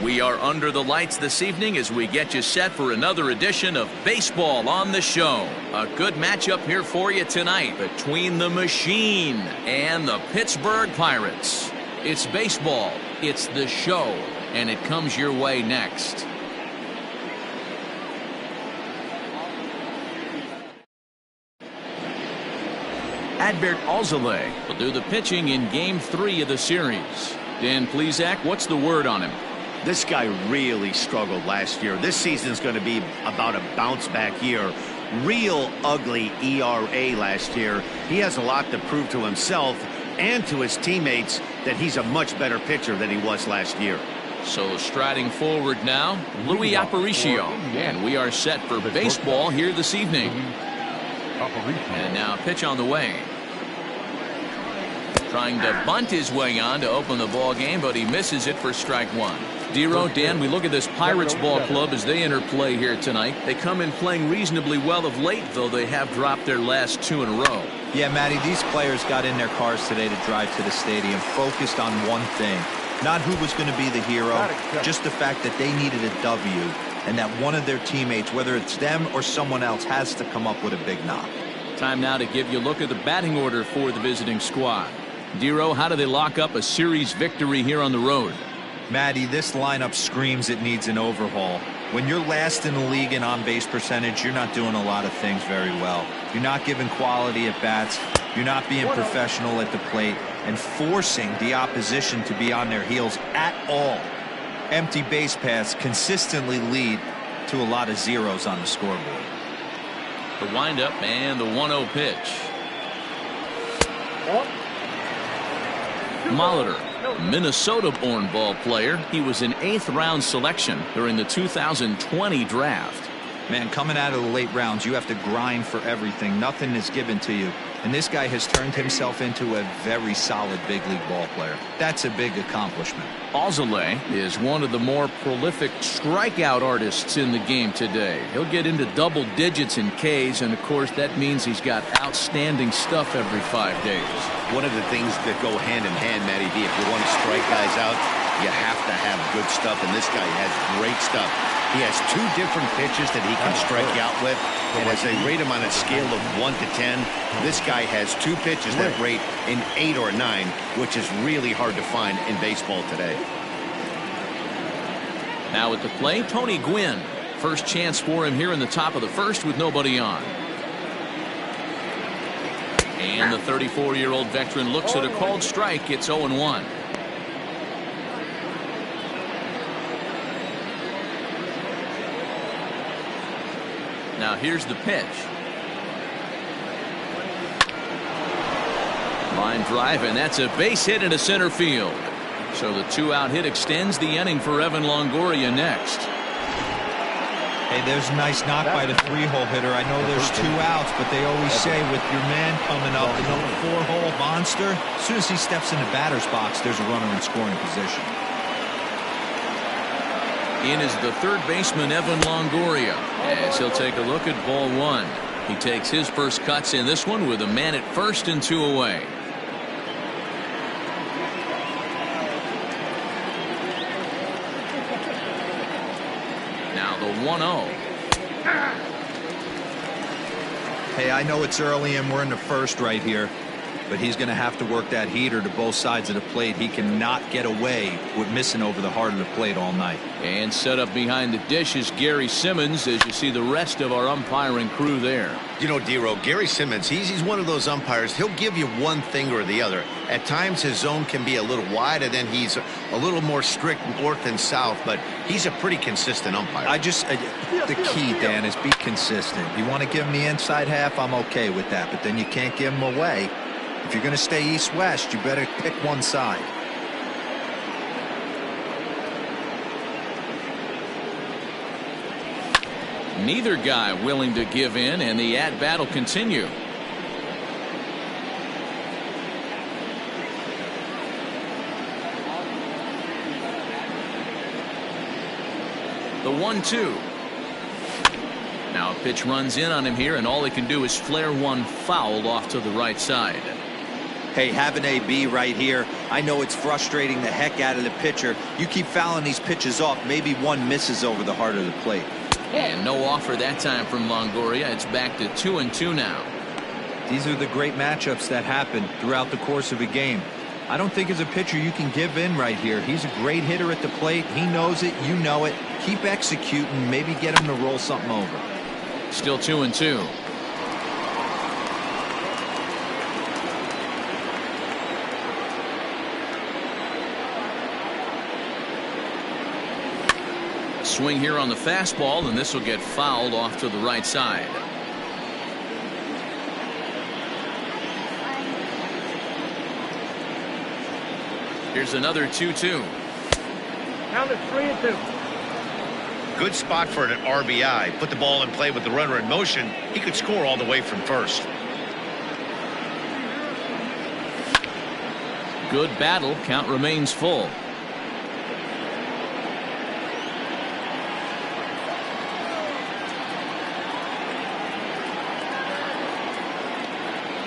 We are under the lights this evening as we get you set for another edition of Baseball on the Show. A good matchup here for you tonight between the Machine and the Pittsburgh Pirates. It's baseball, it's the show, and it comes your way next. Adbert Alzolay will do the pitching in Game 3 of the series. Dan Plesac, what's the word on him? This guy really struggled last year. This season's going to be about a bounce-back year. Real ugly ERA last year. He has a lot to prove to himself and to his teammates that he's a much better pitcher than he was last year. So striding forward now, Luis Aparicio. And we are set for baseball here this evening. And now pitch on the way. Trying to bunt his way on to open the ball game, but he misses it for strike one. Dero, Dan, we look at this Pirates ball club as they enter play here tonight. They come in playing reasonably well of late, though they have dropped their last 2 in a row. Yeah, Matty, these players got in their cars today to drive to the stadium, focused on one thing. Not who was going to be the hero, just the fact that they needed a W, and that one of their teammates, whether it's them or someone else, has to come up with a big knock. Time now to give you a look at the batting order for the visiting squad. Dero, how do they lock up a series victory here on the road? Matty, this lineup screams it needs an overhaul. When you're last in the league in on-base percentage, you're not doing a lot of things very well. You're not giving quality at bats. You're not being professional at the plate and forcing the opposition to be on their heels at all. Empty base paths consistently lead to a lot of zeros on the scoreboard. The windup and the 1-0 pitch. Molitor, Minnesota-born ball player. He was an 8th-round selection during the 2020 draft. Man, coming out of the late rounds, you have to grind for everything. Nothing is given to you. And this guy has turned himself into a very solid big league ball player. That's a big accomplishment. Alzolay is one of the more prolific strikeout artists in the game today. He'll get into double digits in Ks, and of course that means he's got outstanding stuff every 5 days. One of the things that go hand in hand, Matty D, if you want to strike guys out, you have to have good stuff, and this guy has great stuff. He has 2 different pitches that he can strike you out with, and as they rate him on a scale of 1 to 10, this guy has 2 pitches that rate in 8 or 9, which is really hard to find in baseball today. Now at the plate, Tony Gwynn. First chance for him here in the top of the first with nobody on. And the 34-year-old veteran looks at a called strike. It's 0-1. Now here's the pitch. Line drive, and that's a base hit into center field. So the 2-out hit extends the inning for Evan Longoria next. Hey, there's a nice knock by the 3-hole hitter. I know there's 2 outs, but they always say with your man coming up, the number 4-hole monster, as soon as he steps in the batter's box, there's a runner in scoring position. In is the 3rd baseman, Evan Longoria, as he'll take a look at ball 1. He takes his first cuts in this one with a man at first and 2 away. Now the 1-0. Hey, I know it's early and we're in the first right here, but he's going to have to work that heater to both sides of the plate. He cannot get away with missing over the heart of the plate all night. And set up behind the dish is Gary Simmons, as you see the rest of our umpiring crew there. You know, Dero, Gary Simmons, he's one of those umpires. He'll give you one thing or the other. At times his zone can be a little wide, and then he's a little more strict north and south, but he's a pretty consistent umpire. The key, Dan, is be consistent. You want to give him the inside half, I'm okay with that, but then you can't give him away. If you're going to stay east-west, you better pick one side. Neither guy willing to give in, and the at-bat will continue. The 1-2. Now a pitch runs in on him here, and all he can do is flare one foul off to the right side. Hey, have an AB right here. I know it's frustrating the heck out of the pitcher. You keep fouling these pitches off, maybe one misses over the heart of the plate. And no offer that time from Longoria. It's back to 2-2 now. These are the great matchups that happen throughout the course of a game. I don't think as a pitcher you can give in right here. He's a great hitter at the plate. He knows it. You know it. Keep executing. Maybe get him to roll something over. Still 2-2. Swing here on the fastball, and this will get fouled off to the right side. Here's another 2-2. Count it 3-2. Good spot for an RBI. Put the ball in play with the runner in motion. He could score all the way from first. Good battle. Count remains full.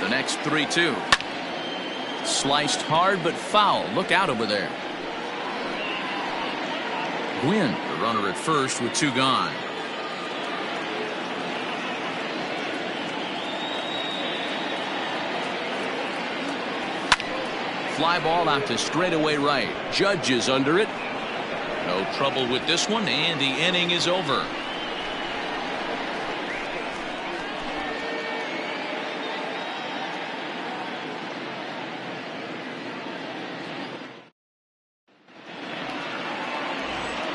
The next 3-2. Sliced hard but foul. Look out over there. Gwynn, the runner at first with 2 gone. Fly ball out to straightaway right. Judge is under it. No trouble with this one, and the inning is over.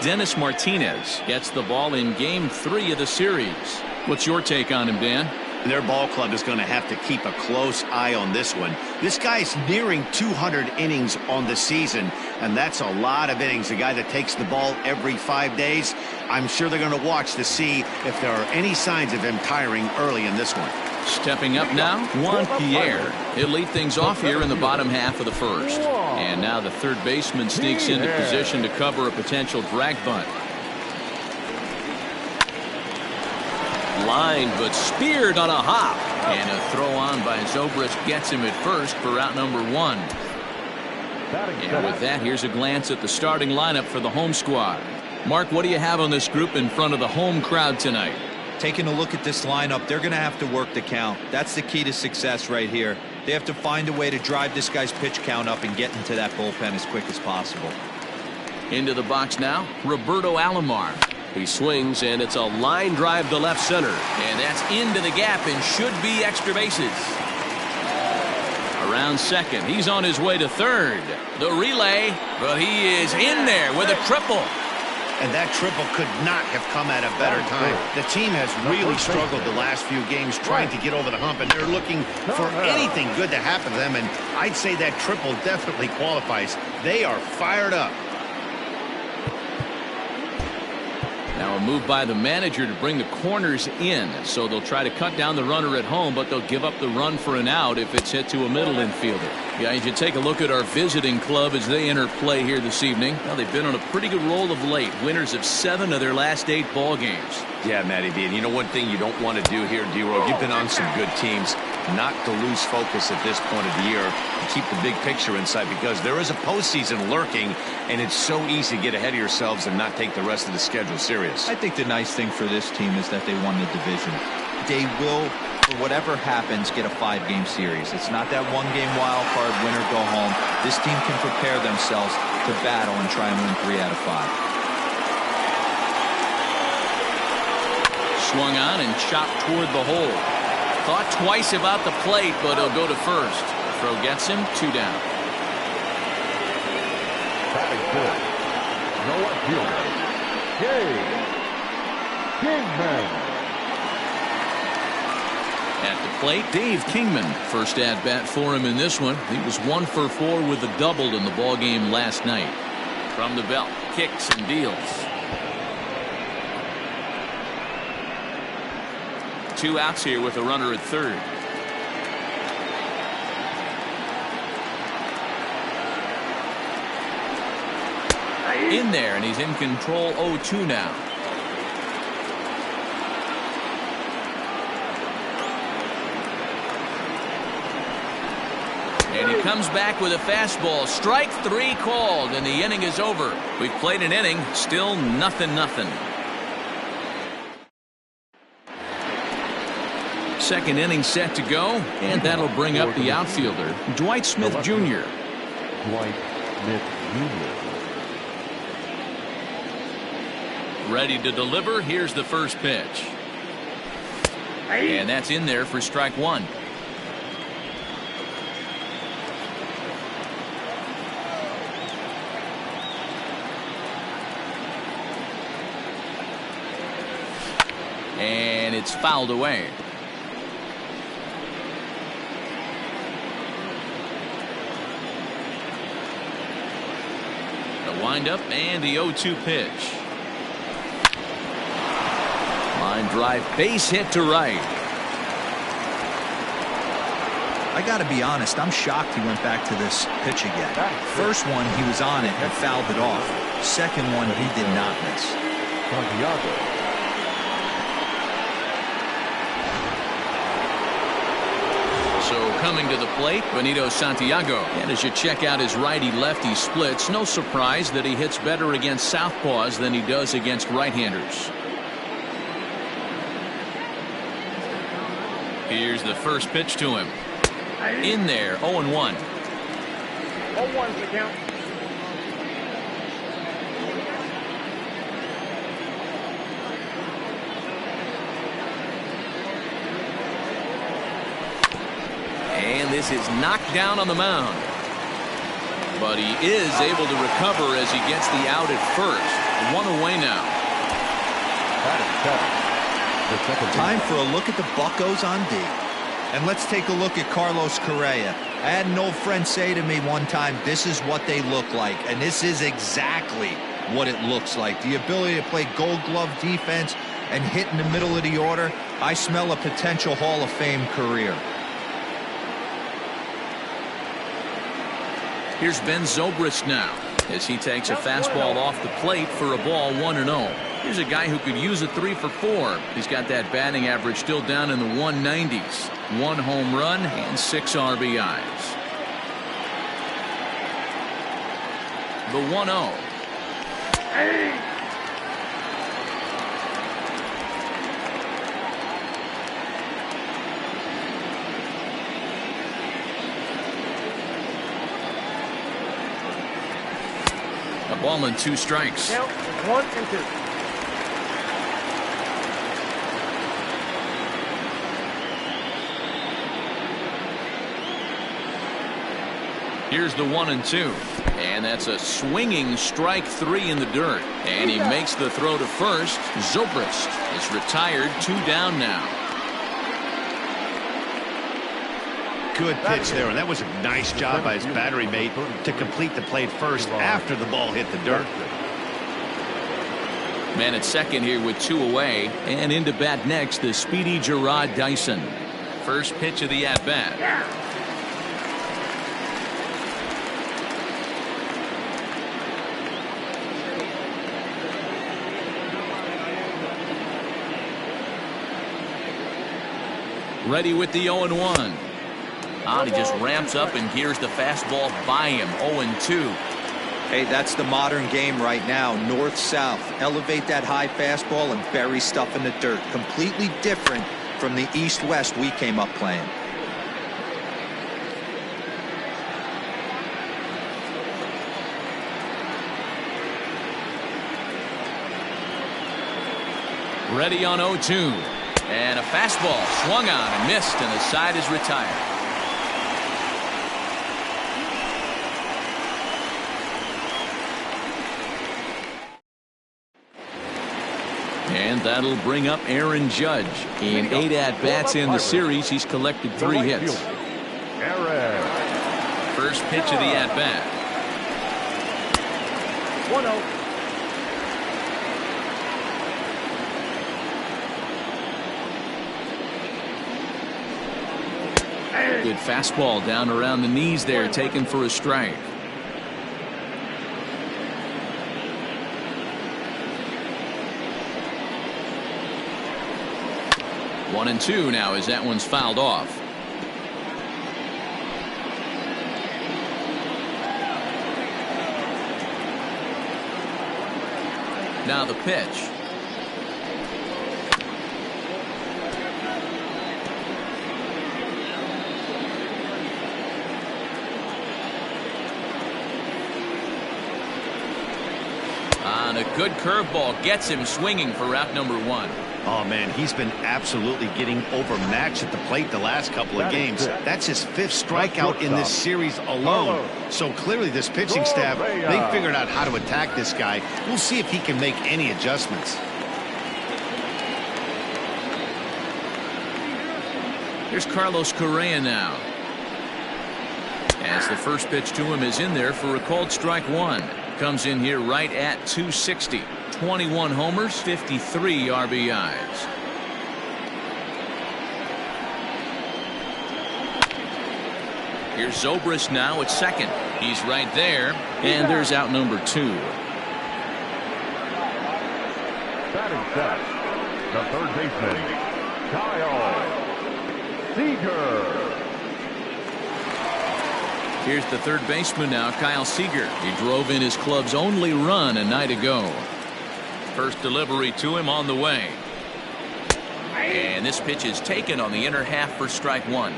Dennis Martinez gets the ball in Game 3 of the series. What's your take on him, Dan? Their ball club is going to have to keep a close eye on this one. This guy's nearing 200 innings on the season, and that's a lot of innings. A guy that takes the ball every 5 days. I'm sure they're going to watch to see if there are any signs of him tiring early in this one. Stepping up now, Juan Pierre. He'll lead things off here in the bottom half of the first. And now the third baseman sneaks into position to cover a potential drag bunt. Line, but speared on a hop. And a throw on by Zobrist gets him at first for out number 1. And with that, here's a glance at the starting lineup for the home squad. Mark, what do you have on this group in front of the home crowd tonight? Taking a look at this lineup, they're going to have to work the count. That's the key to success right here. They have to find a way to drive this guy's pitch count up and get into that bullpen as quick as possible. Into the box now, Roberto Alomar. He swings, and it's a line drive to left center. And that's into the gap and should be extra bases. Around second, he's on his way to third. The relay, but he is in there with a triple. And that triple could not have come at a better time. The team has really struggled the last few games trying to get over the hump, and they're looking for anything good to happen to them, and I'd say that triple definitely qualifies. They are fired up. Now a move by the manager to bring the corners in, so they'll try to cut down the runner at home, but they'll give up the run for an out if it's hit to a middle infielder. Guys, you take a look at our visiting club as they enter play here this evening. Well, they've been on a pretty good roll of late, winners of 7 of their last 8 ball games. Yeah, Matty V. And you know one thing you don't want to do here, D-Row, you've been on some good teams, not to lose focus at this point of the year and keep the big picture in sight, because there is a postseason lurking, and it's so easy to get ahead of yourselves and not take the rest of the schedule serious. I think the nice thing for this team is that they won the division. They will, for whatever happens, get a 5-game series. It's not that one-game wild card, win or go home. This team can prepare themselves to battle and try and win 3 out of 5. Swung on and chopped toward the hole. Thought twice about the plate, but he'll go to first. Throw gets him, 2 down. Batting good. No fielder. Kingman. At the plate, Dave Kingman. First at bat for him in this one. He was 1 for 4 with a double in the ball game last night. From the belt, kicks and deals. 2 outs here with a runner at third. In there, and he's in control. 0-2 now. And he comes back with a fastball. Strike 3 called, and the inning is over. We've played an inning, still 0-0. Second inning set to go, and that'll bring up the outfielder, Dwight Smith Jr. Dwight Smith Jr. Ready to deliver. Here's the first pitch. And that's in there for strike 1. And it's fouled away. The windup and the 0-2 pitch. Line drive, base hit to right. I got to be honest, I'm shocked he went back to this pitch again. First one, he was on it and fouled it off. Second one, he did not miss. Santiago. So coming to the plate, Benito Santiago. And as you check out his righty-lefty splits, no surprise that he hits better against southpaws than he does against right-handers. Here's the first pitch to him. In there, 0-1. 0-1's the count. And this is knocked down on the mound. But he is able to recover as he gets the out at first. 1 away now. Time for a look at the Buccos on D. And let's take a look at Carlos Correa. I had an old friend say to me one time, this is what they look like. And this is exactly what it looks like. The ability to play gold glove defense and hit in the middle of the order. I smell a potential Hall of Fame career. Here's Ben Zobrist now as he takes a fastball off the plate for a ball 1-0. Here's a guy who could use a 3 for 4. He's got that batting average still down in the 190s. 1 home run and 6 RBIs. The 1-0. A ball and 2 strikes. Count 1 and 2. Here's the 1-2. And that's a swinging strike 3 in the dirt. And he makes the throw to first. Zobrist is retired. 2 down now. Good pitch there, and that was a nice job by his battery mate to complete the play first after the ball hit the dirt. Man at second here with 2 away. And into bat next, the speedy Gerard Dyson. First pitch of the at-bat. Ready with the 0-1. He just ramps up and gears the fastball by him. 0-2. Hey, that's the modern game right now. North-south. Elevate that high fastball and bury stuff in the dirt. Completely different from the east-west we came up playing. Ready on 0-2. And a fastball swung on and missed, and the side is retired. And that'll bring up Aaron Judge. In 8 at-bats in the series, he's collected 3 hits. First pitch of the at-bat. 1-0. Good fastball down around the knees there, taken for a strike. One and 2 now as that one's fouled off. Now the pitch. On a good curveball gets him swinging for out number 1. Oh, man, he's been absolutely getting overmatched at the plate the last couple of games. That's his 5th strikeout in this series alone. So clearly this pitching staff, they figured out how to attack this guy. We'll see if he can make any adjustments. Here's Carlos Correa now. As the first pitch to him is in there for a called strike 1. Comes in here right at 260. 21 homers, 53 RBIs. Here's Zobrist now at second. He's right there, and there's out number 2. Batting set, the third baseman, Kyle Seager. Here's the third baseman now, Kyle Seager. He drove in his club's only run a night ago. First delivery to him on the way. And this pitch is taken on the inner half for strike 1.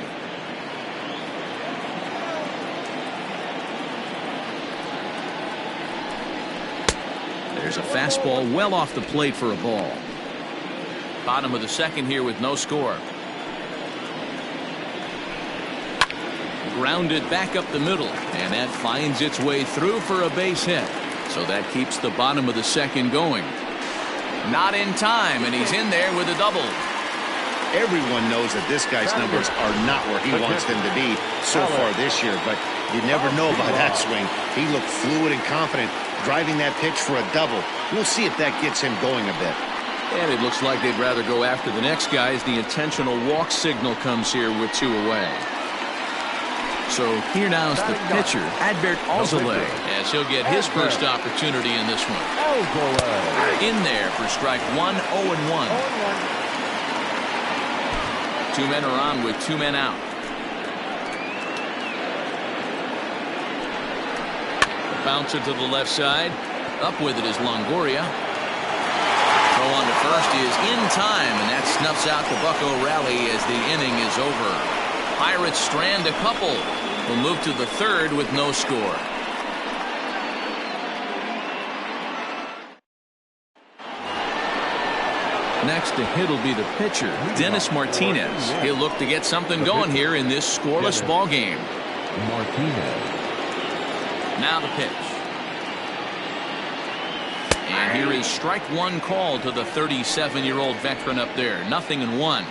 There's a fastball well off the plate for a ball. Bottom of the second here with no score. Grounded back up the middle, and that finds its way through for a base hit. So that keeps the bottom of the second going. Not in time, and he's in there with a double. Everyone knows that this guy's numbers are not where he wants them to be so far this year, but you never know about that swing. He looked fluid and confident, driving that pitch for a double. We'll see if that gets him going a bit. And it looks like they'd rather go after the next guy as the intentional walk signal comes here with 2 away. So here now is the pitcher, Adbert Alzolay, as he'll get his first opportunity in this one. In there for strike 1, 0-1. 2 men are on with 2 men out. Bouncer to the left side. Up with it is Longoria. Throw on to first is in time, and that snuffs out the Bucco rally as the inning is over. Pirates strand a couple. Will move to the third with no score. Next to hit will be the pitcher, Dennis Martinez. He'll look to get something going here in this scoreless ball game. Martinez. Now the pitch. And here is strike 1 call to the 37-year-old veteran up there. 0-1.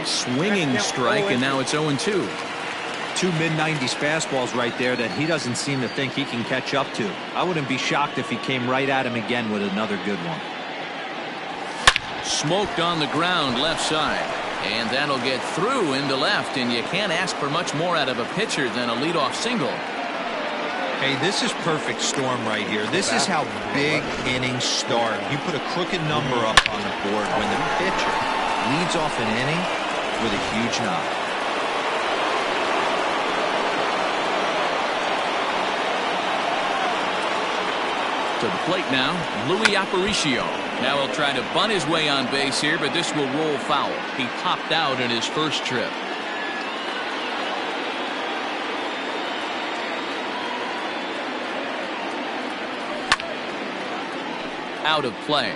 Swinging strike, and now it's 0-2. 2 mid-90s fastballs right there that he doesn't seem to think he can catch up to. I wouldn't be shocked if he came right at him again with another good one. Smoked on the ground left side, and that'll get through into left, and you can't ask for much more out of a pitcher than a leadoff single. Hey, this is perfect storm right here. This is how big innings start. You put a crooked number up on the board when the pitcher leads off an inning with a huge knock. To the plate now, Louis Aparicio. Now he'll try to bunt his way on base here, but this will roll foul. He popped out in his first trip. Out of play.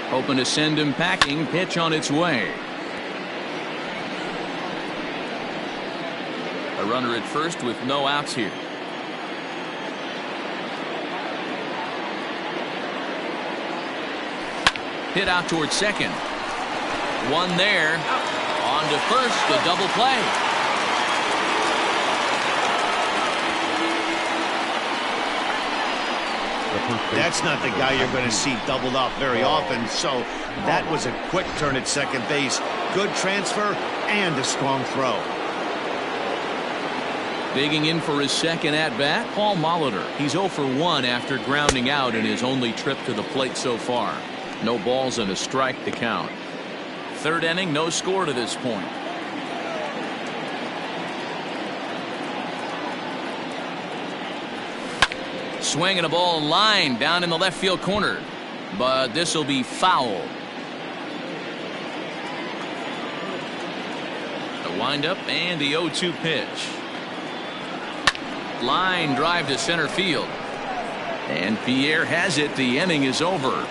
Hoping to send him packing. Pitch on its way. A runner at first with no outs here. Hit out towards second. One there. On to first. The double play. That's not the guy you're going to see doubled off very often, so that was a quick turn at second base. Good transfer and a strong throw. Digging in for his second at-bat, Paul Molitor. He's 0 for 1 after grounding out in his only trip to the plate so far. No balls and a strike to count. Third inning, no score to this point. Swinging a ball line down in the left field corner, but this will be foul. The windup and the 0-2 pitch. Line drive to center field, and Pierre has it. The inning is over.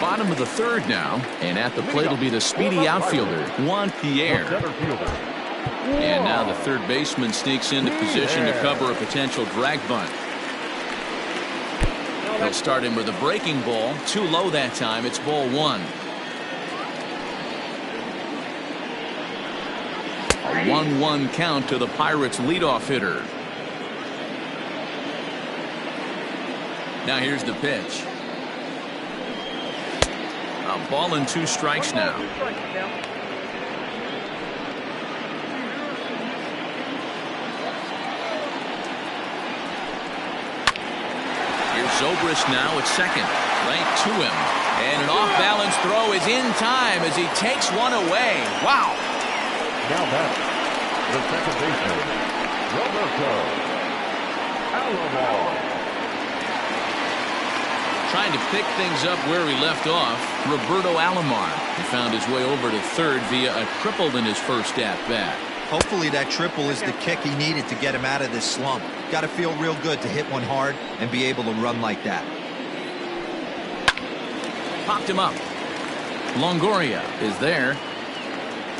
Bottom of the third now, and at the plate will be the speedy outfielder Juan Pierre. And now the third baseman sneaks into position to cover a potential drag bunt. They'll start him with a breaking ball. Too low that time. It's ball one. A 1-1 count to the Pirates leadoff hitter. Now here's the pitch. A ball and 2 strikes now. Here's Zobrist now at second, right to him, and an off-balance throw is in time as he takes one away. Wow! Now back, the second baseman, Roberto Alzolay. Trying to pick things up where he left off, Roberto Alomar. He found his way over to third via a triple in his first at-bat. Hopefully that triple is the kick he needed to get him out of this slump. Got to feel real good to hit one hard and be able to run like that. Popped him up. Longoria is there,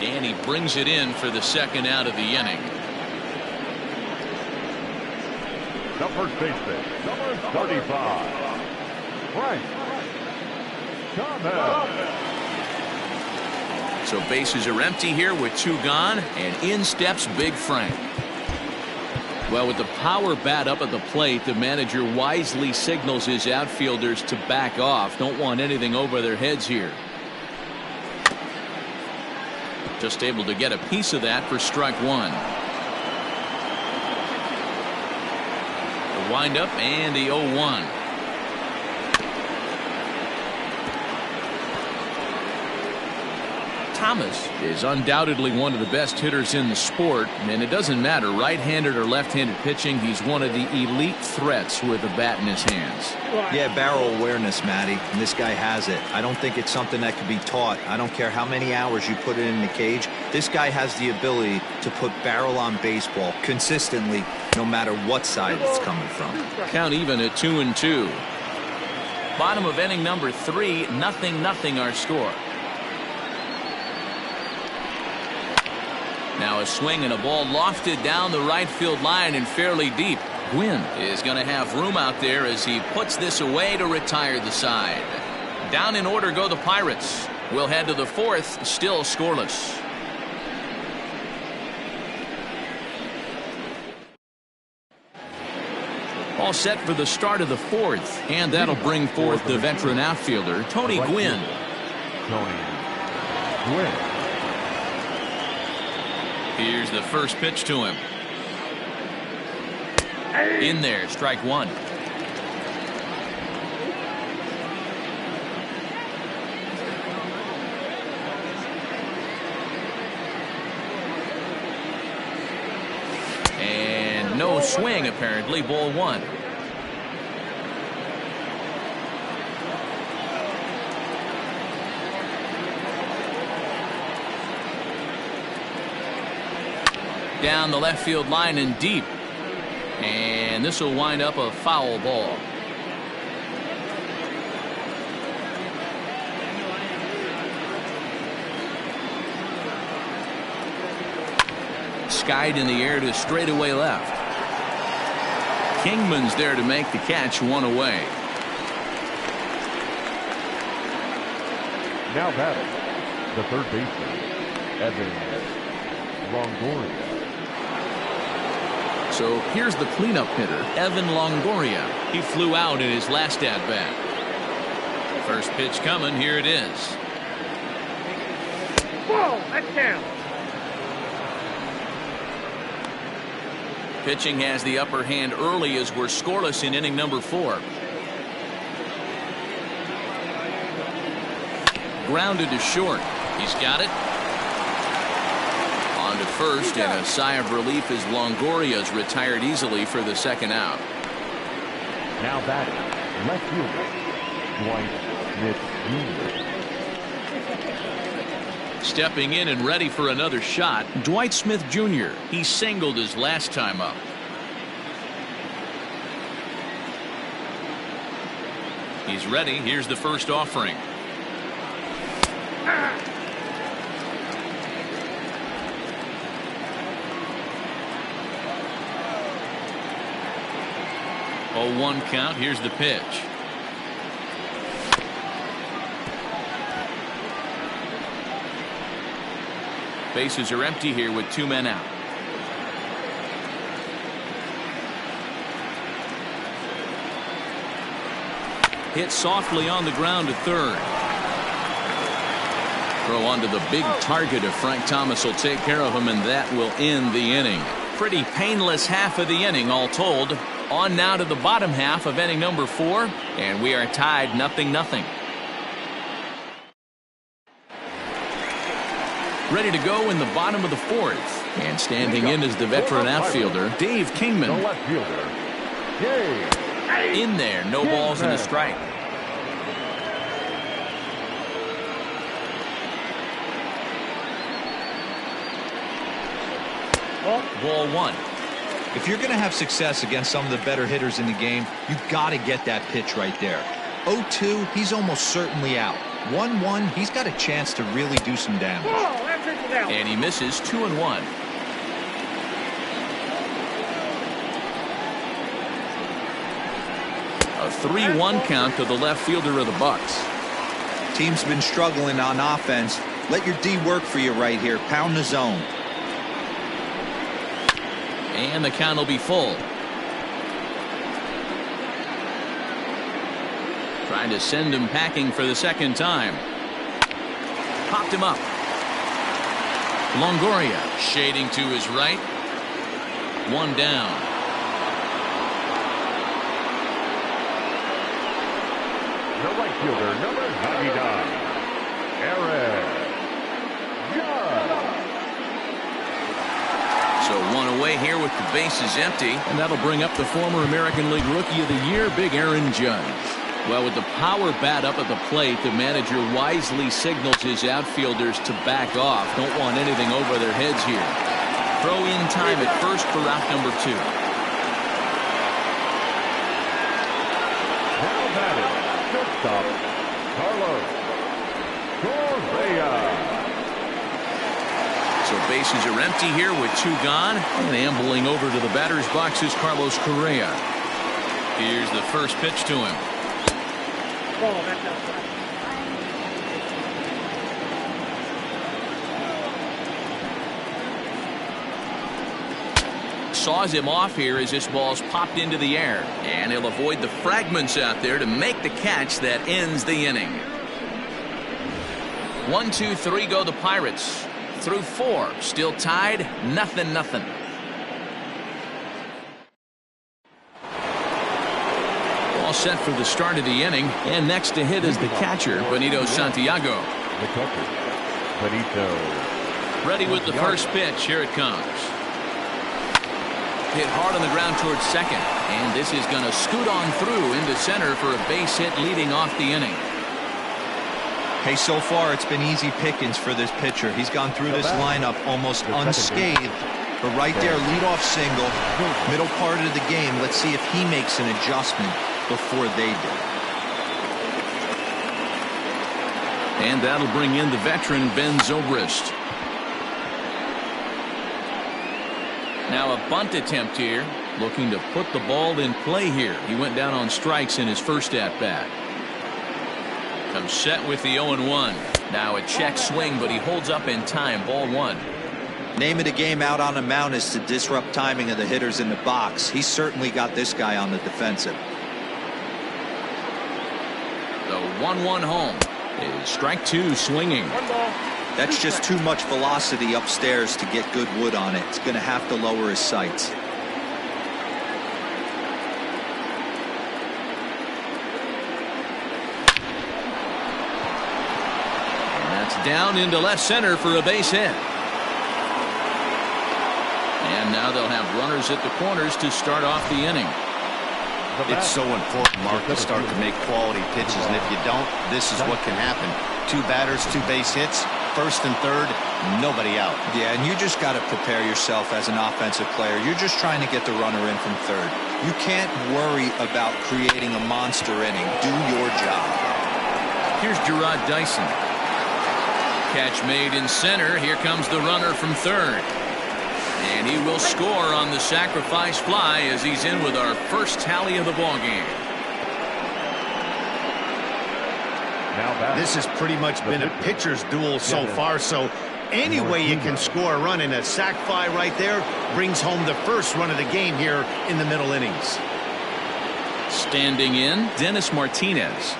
and he brings it in for the second out of the inning. The first baseman, number 35. Right. So bases are empty here with 2 gone, and in steps Big Frank. Well, with the power bat up at the plate, the manager wisely signals his outfielders to back off. Don't want anything over their heads here. Just able to get a piece of that for strike 1. The windup and the 0-1. Thomas is undoubtedly one of the best hitters in the sport, and it doesn't matter right-handed or left-handed pitching. He's one of the elite threats with a bat in his hands. Yeah, barrel awareness, Matty, and this guy has it. I don't think it's something that can be taught. I don't care how many hours you put it in the cage. This guy has the ability to put barrel on baseball consistently, no matter what side it's coming from. Count even at 2-2. Bottom of inning number 3, 0-0 our score. Now a swing and a ball lofted down the right field line and fairly deep. Gwynn is going to have room out there as he puts this away to retire the side. Down in order go the Pirates. We'll head to the 4th, still scoreless. All set for the start of the 4th, and that'll bring forth the veteran outfielder, Tony Gwynn. Tony Gwynn. Here's the first pitch to him. In there, strike 1. And no swing, apparently, ball 1. Down the left field line and deep, and this will wind up a foul ball. Skied in the air to straightaway left. Kingman's there to make the catch, 1 away. Now batting, the third baseman, Evan Longoria. So here's the cleanup hitter, Evan Longoria. He flew out in his last at-bat. First pitch coming, here it is. Whoa, that's down. Pitching has the upper hand early as we're scoreless in inning number 4. Grounded to short. He's got it. On to first, and a sigh of relief as Longoria's retired easily for the second out. Now batting, left fielder, Dwight Smith Jr. Stepping in and ready for another shot, Dwight Smith Jr. He singled his last time up. He's ready. Here's the first offering. 0-1 count. Here's the pitch. Bases are empty here with 2 men out. Hit softly on the ground to third. Throw onto the big target if Frank Thomas will take care of him, and that will end the inning. Pretty painless half of the inning all told. On now to the bottom half of inning number 4, and we are tied 0-0. Ready to go in the bottom of the 4th, and standing in is the veteran outfielder Dave Kingman. The left fielder, Dave. In there, no balls and a strike. Ball 1. If you're going to have success against some of the better hitters in the game, you've got to get that pitch right there. 0-2, he's almost certainly out. 1-1, he's got a chance to really do some damage. And he misses 2-1. A 3-1 count to the left fielder of the Bucks. Team's been struggling on offense. Let your D work for you right here. Pound the zone. And the count will be full. Trying to send him packing for the second time. Popped him up. Longoria shading to his right. 1 down. The right fielder, number 99, Aaron. So 1 away here with the bases empty, and that'll bring up the former American League Rookie of the Year, Big Aaron Judge. Well, with the power bat up at the plate, the manager wisely signals his outfielders to back off. Don't want anything over their heads here. Throw in time at first for out number 2. Now batting, shortstop, Carlos Correa. So bases are empty here with 2 gone, and ambling over to the batter's box is Carlos Correa. Here's the first pitch to him. Saws him off here as this ball's popped into the air, and he'll avoid the fragments out there to make the catch that ends the inning. 1, 2, 3 go the Pirates. Through 4, still tied, 0-0. All set for the start of the inning, and next to hit is the catcher, Benito Santiago. The catcher, Benito. Ready with the first pitch. Here it comes. Hit hard on the ground towards second, and this is going to scoot on through into center for a base hit leading off the inning. Hey, so far it's been easy pickings for this pitcher. He's gone through this lineup almost unscathed. But right there, leadoff single, middle part of the game. Let's see if he makes an adjustment before they do. And that'll bring in the veteran Ben Zobrist. Now a bunt attempt here, looking to put the ball in play here. He went down on strikes in his first at-bat. Comes set with the 0-1. Now a check swing, but he holds up in time. Ball 1. Name of the game out on the mound is to disrupt timing of the hitters in the box. He's certainly got this guy on the defensive. The 1-1 home is strike 2 swinging. That's just too much velocity upstairs to get good wood on it. It's going to have to lower his sights. down into left center for a base hit. And now they'll have runners at the corners to start off the inning. It's so important, Mark, to start to make quality pitches, and if you don't, this is what can happen. 2 batters, 2 base hits, first and third, nobody out. Yeah, and you just got to prepare yourself as an offensive player. You're just trying to get the runner in from third. You can't worry about creating a monster inning. Do your job. Here's Gerard Dyson. Catch made in center. Here comes the runner from third. And he will score on the sacrifice fly as he's in with our first tally of the ballgame. This has pretty much been a pitcher's duel so far, so any way you can score a run, in a sac fly right there brings home the first run of the game here in the middle innings. Standing in, Dennis Martinez.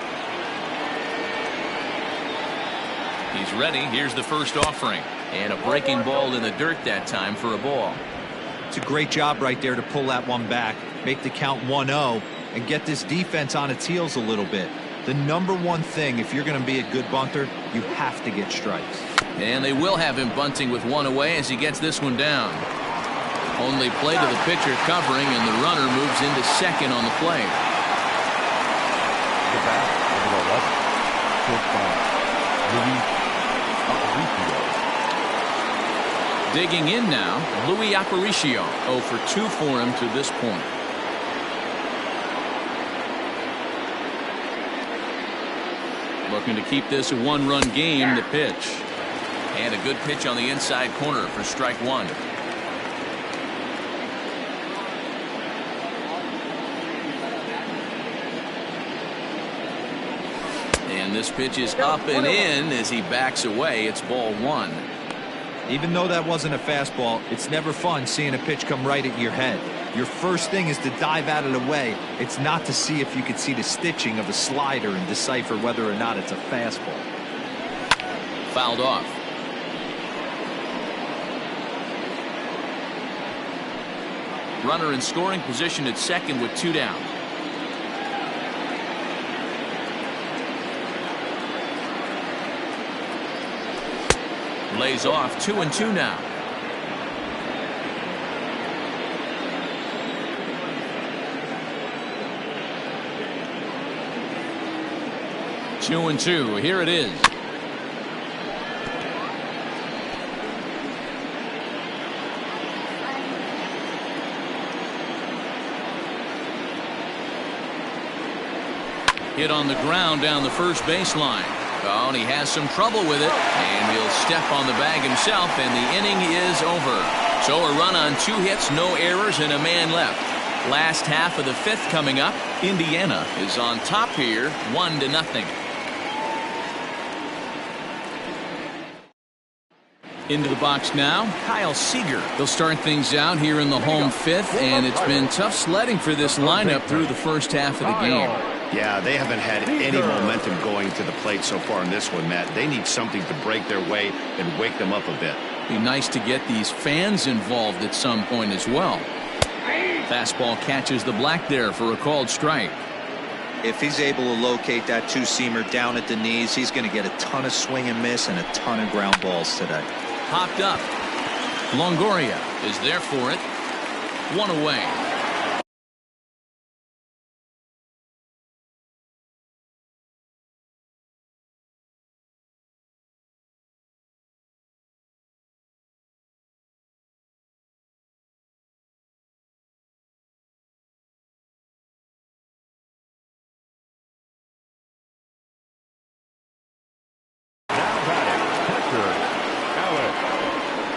He's ready. Here's the first offering. And a breaking ball in the dirt that time for a ball. It's a great job right there to pull that one back, make the count 1-0, and get this defense on its heels a little bit. The number one thing, if you're going to be a good bunter, you have to get strikes. And they will have him bunting with one away as he gets this one down. Only play to the pitcher covering, and the runner moves into second on the play. The bat, number 11, shortstop, Digging in now, Louis Aparicio. 0 for 2 for him to this point. Looking to keep this a one-run game. The pitch. And a good pitch on the inside corner for strike 1. And this pitch is up and in as he backs away. It's ball 1. Even though that wasn't a fastball, it's never fun seeing a pitch come right at your head. Your first thing is to dive out of the way. It's not to see if you could see the stitching of a slider and decipher whether or not it's a fastball. Fouled off. Runner in scoring position at second with 2 down. Lays off. 2-2 now. Two and two. Here it is. Hit on the ground down the first baseline. Oh, and he has some trouble with it, and he'll step on the bag himself, and the inning is over. So a run on 2 hits, no errors, and a man left. Last half of the 5th coming up. Indiana is on top here, 1-0. Into the box now, Kyle Seager. They'll start things out here in the home 5th, and it's been tough sledding for this lineup through the first half of the game. Yeah, they haven't had any momentum going to the plate so far in this one, Matt. They need something to break their way and wake them up a bit. Be nice to get these fans involved at some point as well. Fastball catches the black there for a called strike. If he's able to locate that 2-seamer down at the knees, he's going to get a ton of swing and miss and a ton of ground balls today. Popped up. Longoria is there for it. 1 away.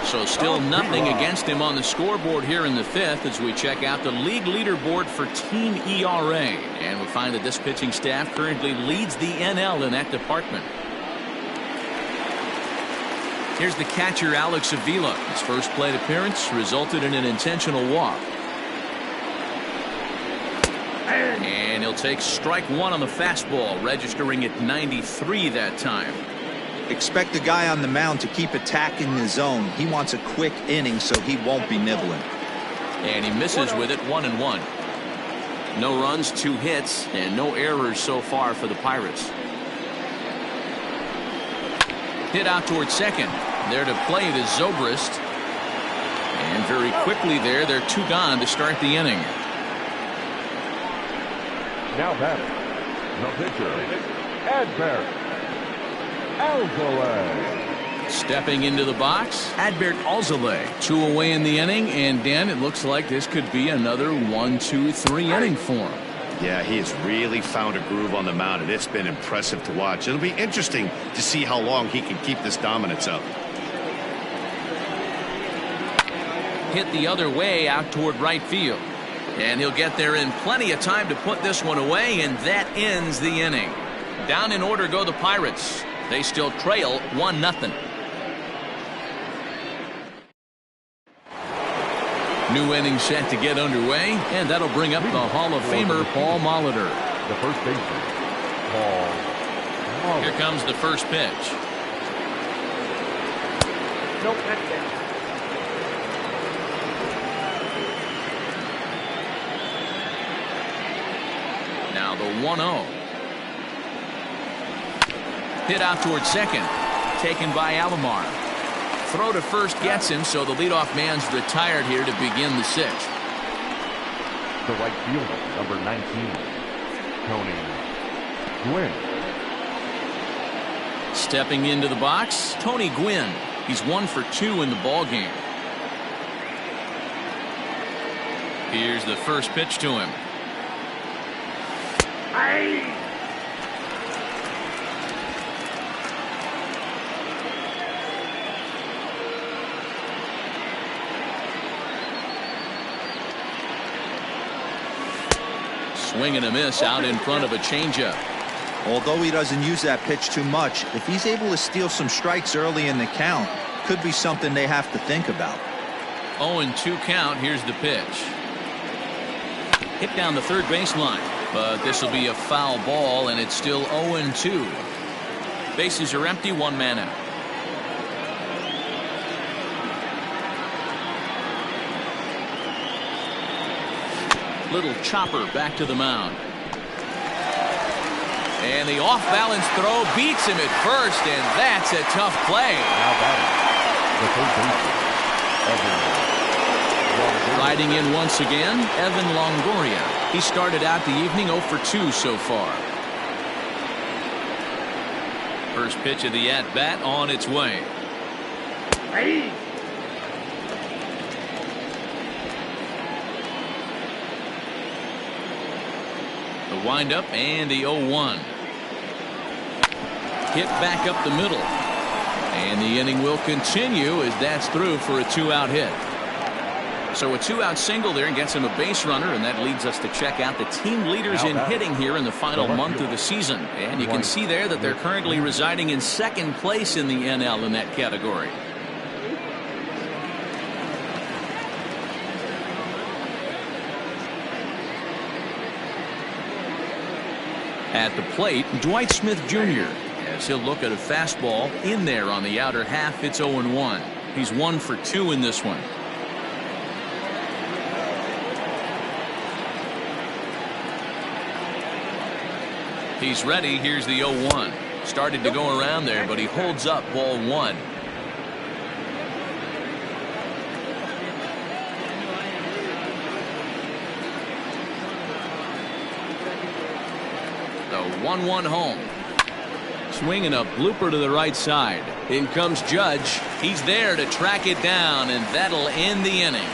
So still nothing against him on the scoreboard here in the 5th as we check out the league leaderboard for team ERA. And we find that this pitching staff currently leads the NL in that department. Here's the catcher, Alex Avila. His first plate appearance resulted in an intentional walk. And he'll take strike 1 on the fastball, registering at 93 that time. Expect the guy on the mound to keep attacking the zone. He wants a quick inning, so he won't be nibbling. And he misses with it. 1-1. No runs, 2 hits, and no errors so far for the Pirates. Hit out towards second. There to play it is Zobrist. And very quickly there, they're 2 gone to start the inning. Now batting, the pitcher, Adbert. Alzolay. Stepping into the box, Adbert Alzolay. 2 away in the inning, and Dan, it looks like this could be another 1-2-3 inning for him. Yeah, he has really found a groove on the mound, and it's been impressive to watch. It'll be interesting to see how long he can keep this dominance up. Hit the other way out toward right field. And he'll get there in plenty of time to put this one away, and that ends the inning. Down in order go the Pirates. They still trail 1-0. New inning set to get underway, and that'll bring up the Hall of Famer Paul Molitor. The first baseman, Paul Molitor. Here comes the first pitch. Nope, that's it. Now the 1-0. Hit out towards second. Taken by Alomar. Throw to first gets him, so the leadoff man's retired here to begin the 6th. The right fielder, number 19, Tony Gwynn. Stepping into the box, Tony Gwynn. He's 1 for 2 in the ball game. Here's the first pitch to him. Swing and a miss out in front of a changeup. Although he doesn't use that pitch too much, if he's able to steal some strikes early in the count, could be something they have to think about. 0-2 count. Here's the pitch. Hit down the third baseline, but this will be a foul ball, and it's still 0-2. Bases are empty, 1 man out. Little chopper back to the mound. And the off-balance throw beats him at first, and that's a tough play. Now batting, the third baseman, Evan. Riding in once again, Evan Longoria. He started out the evening 0 for 2 so far. First pitch of the at-bat on its way. The windup and the 0-1. Hit back up the middle. And the inning will continue as that's through for a 2-out hit. So a 2-out single there and gets him a base runner, and that leads us to check out the team leaders in hitting here in the final month of the season. And you can see there that they're currently residing in 2nd place in the NL in that category. At the plate, Dwight Smith Jr. as he'll look at a fastball in there on the outer half. It's 0-1. He's 1 for 2 in this one. He's ready. Here's the 0-1. Started to go around there, but he holds up ball 1. The 1-1 home. Swinging a blooper to the right side. In comes Judge. He's there to track it down, and that'll end the inning.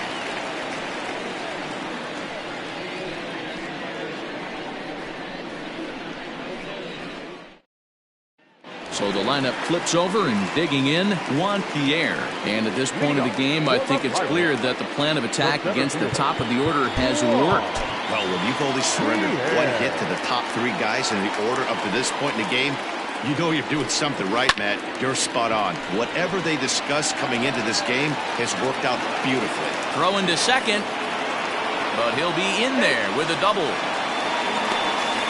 So the lineup flips over, and digging in, Juan Pierre. And at this point of the game, I think it's clear that the plan of attack against the top of the order has worked. Well, when you've only surrendered 1 hit to the top 3 guys in the order up to this point in the game, you know you're doing something right, Matt. You're spot on. Whatever they discussed coming into this game has worked out beautifully. Throwing to second, but he'll be in there with a double.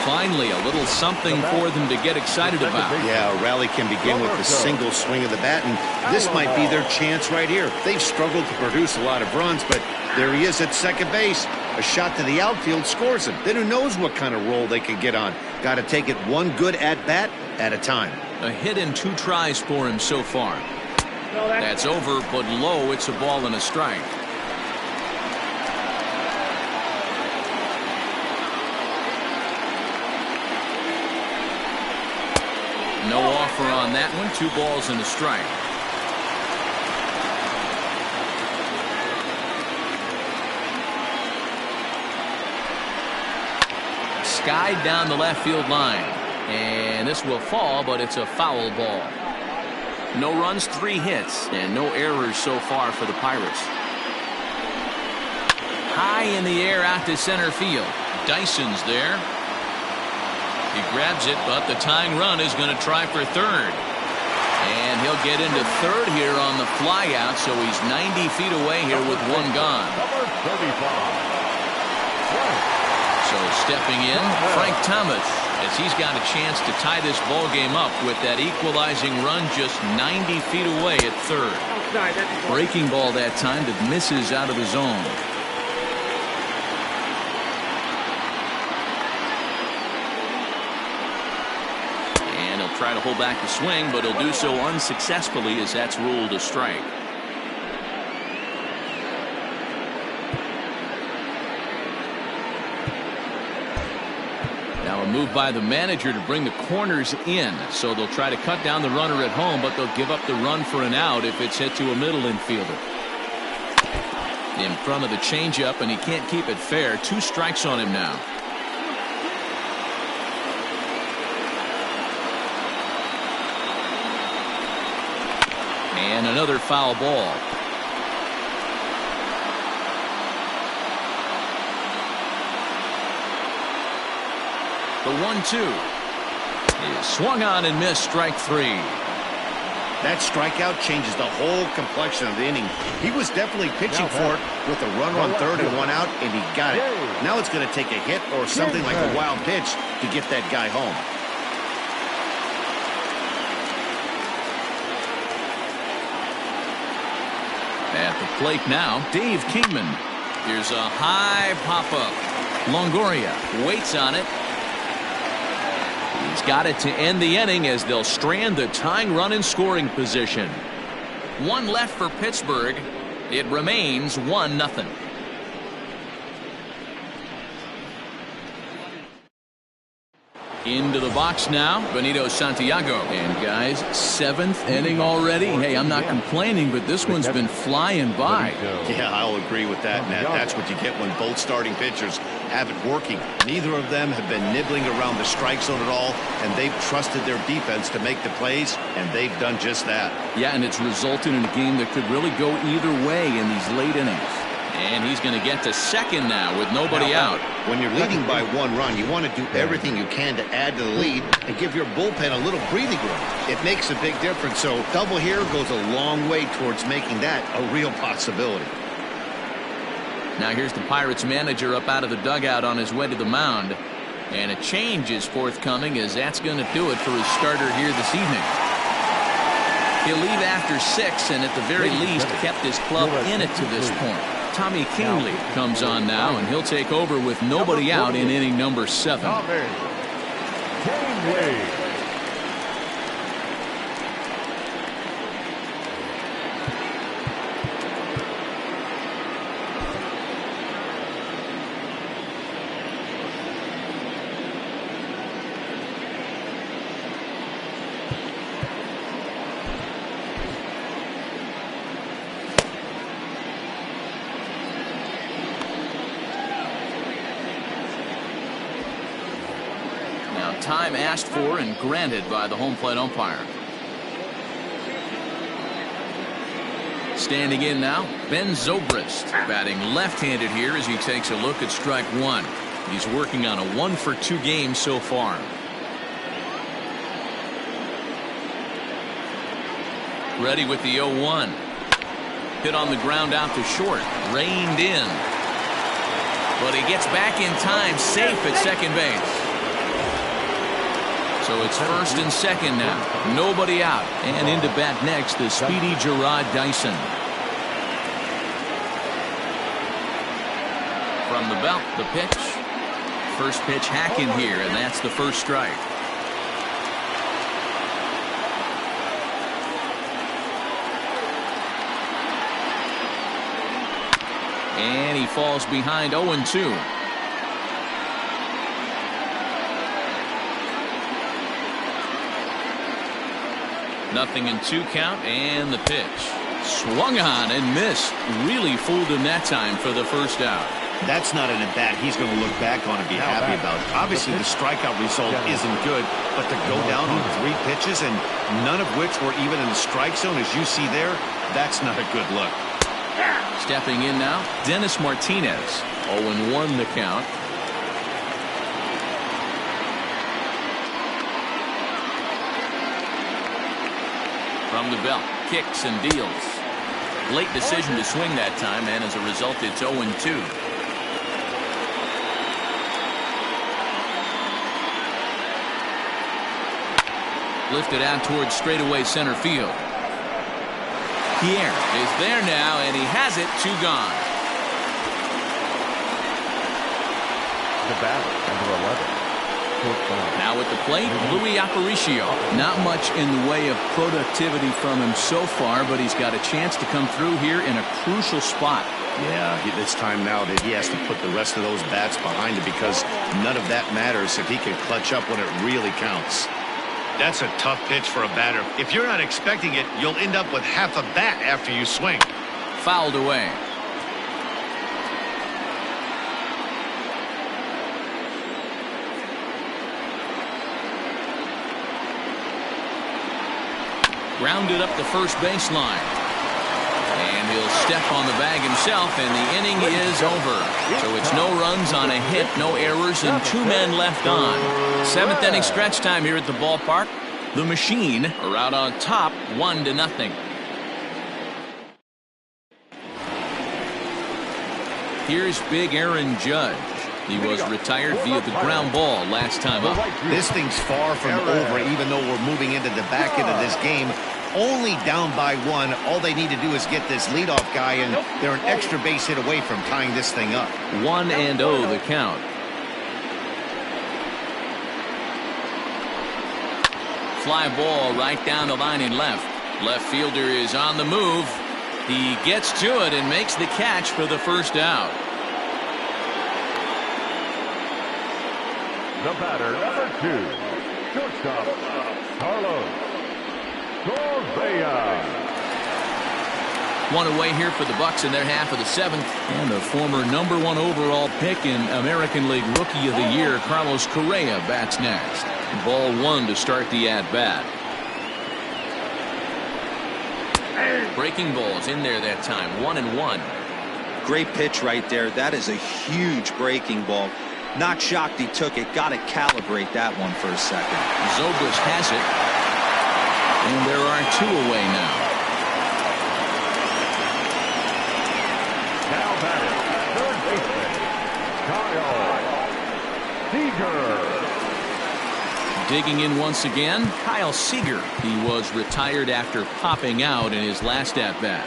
Finally, a little something for them to get excited about. Yeah, a rally can begin with a single swing of the bat, and this might be their chance right here. They've struggled to produce a lot of runs, but there he is at second base. A shot to the outfield scores him. Then who knows what kind of roll they can get on. Got to take it one good at-bat at a time. A hit and 2 tries for him so far. That's over, but low. It's a ball and a strike. No offer on that one. 2 balls and a strike. Skied down the left field line. And this will fall, but it's a foul ball. No runs, 3 hits, and no errors so far for the Pirates. High in the air out to center field. Dyson's there. He grabs it, but the tying run is going to try for third. And he'll get into third here on the flyout, so he's 90 feet away here with 1 gone. Number 35. So stepping in, Frank Thomas, as he's got a chance to tie this ball game up with that equalizing run just 90 feet away at third. Breaking ball that time that misses out of the zone. And he'll try to hold back the swing, but he'll do so unsuccessfully as that's ruled a strike. Move by the manager to bring the corners in, so they'll try to cut down the runner at home, but they'll give up the run for an out if it's hit to a middle infielder. In front of the changeup, and he can't keep it fair. 2 strikes on him now. And another foul ball. The 1-2 is swung on and missed. Strike 3. That strikeout changes the whole complexion of the inning. He was definitely pitching for it with a runner on third and 1 out, and he got it. Now it's going to take a hit or something like a wild pitch to get that guy home. At the plate now, Dave Kingman. Here's a high pop-up. Longoria waits on it. He's got it to end the inning as they'll strand the tying run in scoring position. 1 left for Pittsburgh. It remains 1-0. Into the box now, Benito Santiago. And guys, 7th inning already. Hey, I'm not complaining, but this one's been flying by. Yeah, I'll agree with that, Matt. That's what you get when both starting pitchers have it working. Neither of them have been nibbling around the strike zone at all, and they've trusted their defense to make the plays, and they've done just that. Yeah, and it's resulted in a game that could really go either way in these late innings. And he's going to get to second now with nobody out. When you're leading by 1 run, you want to do everything you can to add to the lead and give your bullpen a little breathing room. It makes a big difference, so double here goes a long way towards making that a real possibility. Now here's the Pirates manager up out of the dugout on his way to the mound. And a change is forthcoming, as that's going to do it for his starter here this evening. He'll leave after 6, and at the very least kept his club in it to this point. Tommy Kingley comes on now, and he'll take over with nobody out in inning number 7. Time asked for and granted by the home plate umpire. Standing in now, Ben Zobrist, batting left-handed here as he takes a look at strike 1. He's working on a 1-for-2 game so far. Ready with the 0-1. Hit on the ground out to short, reined in, but he gets back in time, safe at second base. So it's first and second now. Nobody out. And into bat next, the speedy Gerard Dyson. From the belt, the pitch. First pitch hacking here, and that's the first strike. And he falls behind 0-2. Nothing in 2 count, and the pitch. Swung on and missed. Really fooled him that time for the first out. That's not an at-bat he's going to look back on and be happy about. Obviously, the strikeout result isn't good, but to go down on 3 pitches and none of which were even in the strike zone, as you see there, that's not a good look. Stepping in now, Dennis Martinez. 0-1 the count. From the belt, kicks and deals. Late decision to swing that time, and as a result, it's 0-2. Lifted out towards straightaway center field. Pierre is there now, and he has it. 2 gone. The batter, number 11. Now at the plate, Louis Aparicio. Not much in the way of productivity from him so far, but he's got a chance to come through here in a crucial spot. Yeah, it's time now that he has to put the rest of those bats behind him, because none of that matters if he can clutch up when it really counts. That's a tough pitch for a batter. If you're not expecting it, you'll end up with half a bat after you swing. Fouled away. Grounded up the first baseline. And he'll step on the bag himself, and the inning is over. So it's no runs on a hit, no errors, and 2 men left on. 7th inning stretch time here at the ballpark. The Machine are out on top, 1-0. Here's big Aaron Judge. He was retired via the ground ball last time up. This thing's far from over, even though we're moving into the back end of this game. Only down by 1. All they need to do is get this leadoff guy, and they're an extra base hit away from tying this thing up. 1-0 the count. Fly ball right down the line in left. Left fielder is on the move. He gets to it and makes the catch for the first out. The batter, number 2, shortstop, Carlos Correa. 1 away here for the Bucks in their half of the 7th. And the former number 1 overall pick in American League Rookie of the Year, Carlos Correa, bats next. Ball 1 to start the at-bat. Breaking balls in there that time. 1-1. Great pitch right there. That is a huge breaking ball. Not shocked he took it. Got to calibrate that one for a second. Zobrist has it. And there are 2 away now. Now batting, third baseman, Kyle Seager. Digging in once again, Kyle Seager. He was retired after popping out in his last at-bat.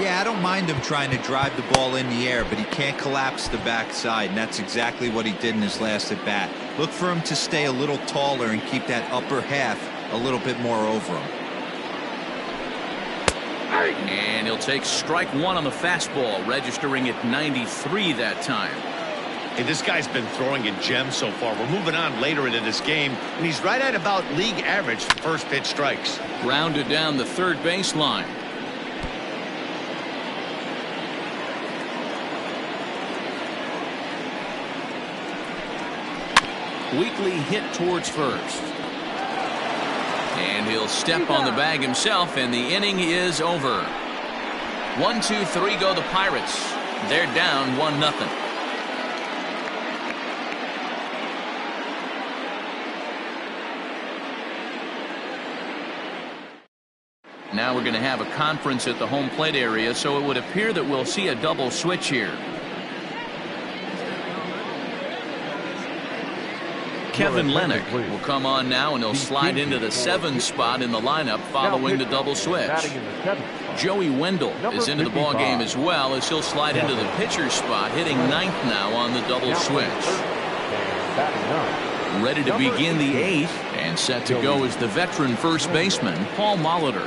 Yeah, I don't mind him trying to drive the ball in the air, but he can't collapse the backside, and that's exactly what he did in his last at-bat. Look for him to stay a little taller and keep that upper half a little bit more over him. And he'll take strike 1 on the fastball, registering at 93 that time. Hey, this guy's been throwing a gem so far. We're moving on later into this game, and he's right at about league average for first pitch strikes. Grounded down the third baseline. Weekly hit towards first. And he'll step on the bag himself, and the inning is over. 1, 2, 3 go the Pirates. They're down 1-0. Now we're going to have a conference at the home plate area, so it would appear that we'll see a double switch here. Kevin Lennox will come on now, and he'll slide into the 7 spot in the lineup following the double switch. Joey Wendell is into the ball game as well, as he'll slide into the pitcher spot, hitting 9th now on the double switch. Ready to begin the 8th, and set to go is the veteran first baseman, Paul Molitor.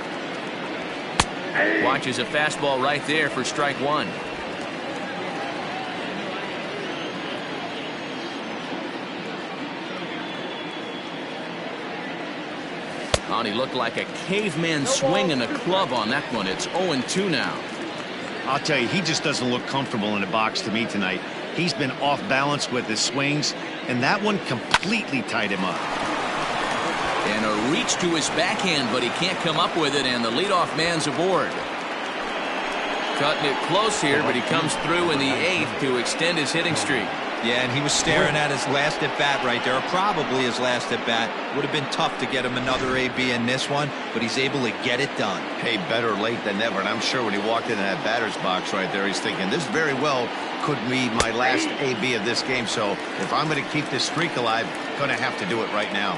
Watches a fastball right there for strike 1. He looked like a caveman swinging a club on that one. It's 0-2 now. I'll tell you, he just doesn't look comfortable in the box to me tonight. He's been off balance with his swings, and that one completely tied him up. And a reach to his backhand, but he can't come up with it, and the leadoff man's aboard. Cutting it close here, but he comes through in the 8th to extend his hitting streak. Yeah, and he was staring at his last at-bat right there, or probably his last at-bat. Would have been tough to get him another AB in this one, but he's able to get it done. Hey, better late than never, and I'm sure when he walked into that batter's box right there, he's thinking, this very well could be my last AB of this game, so if I'm going to keep this streak alive, I'm going to have to do it right now.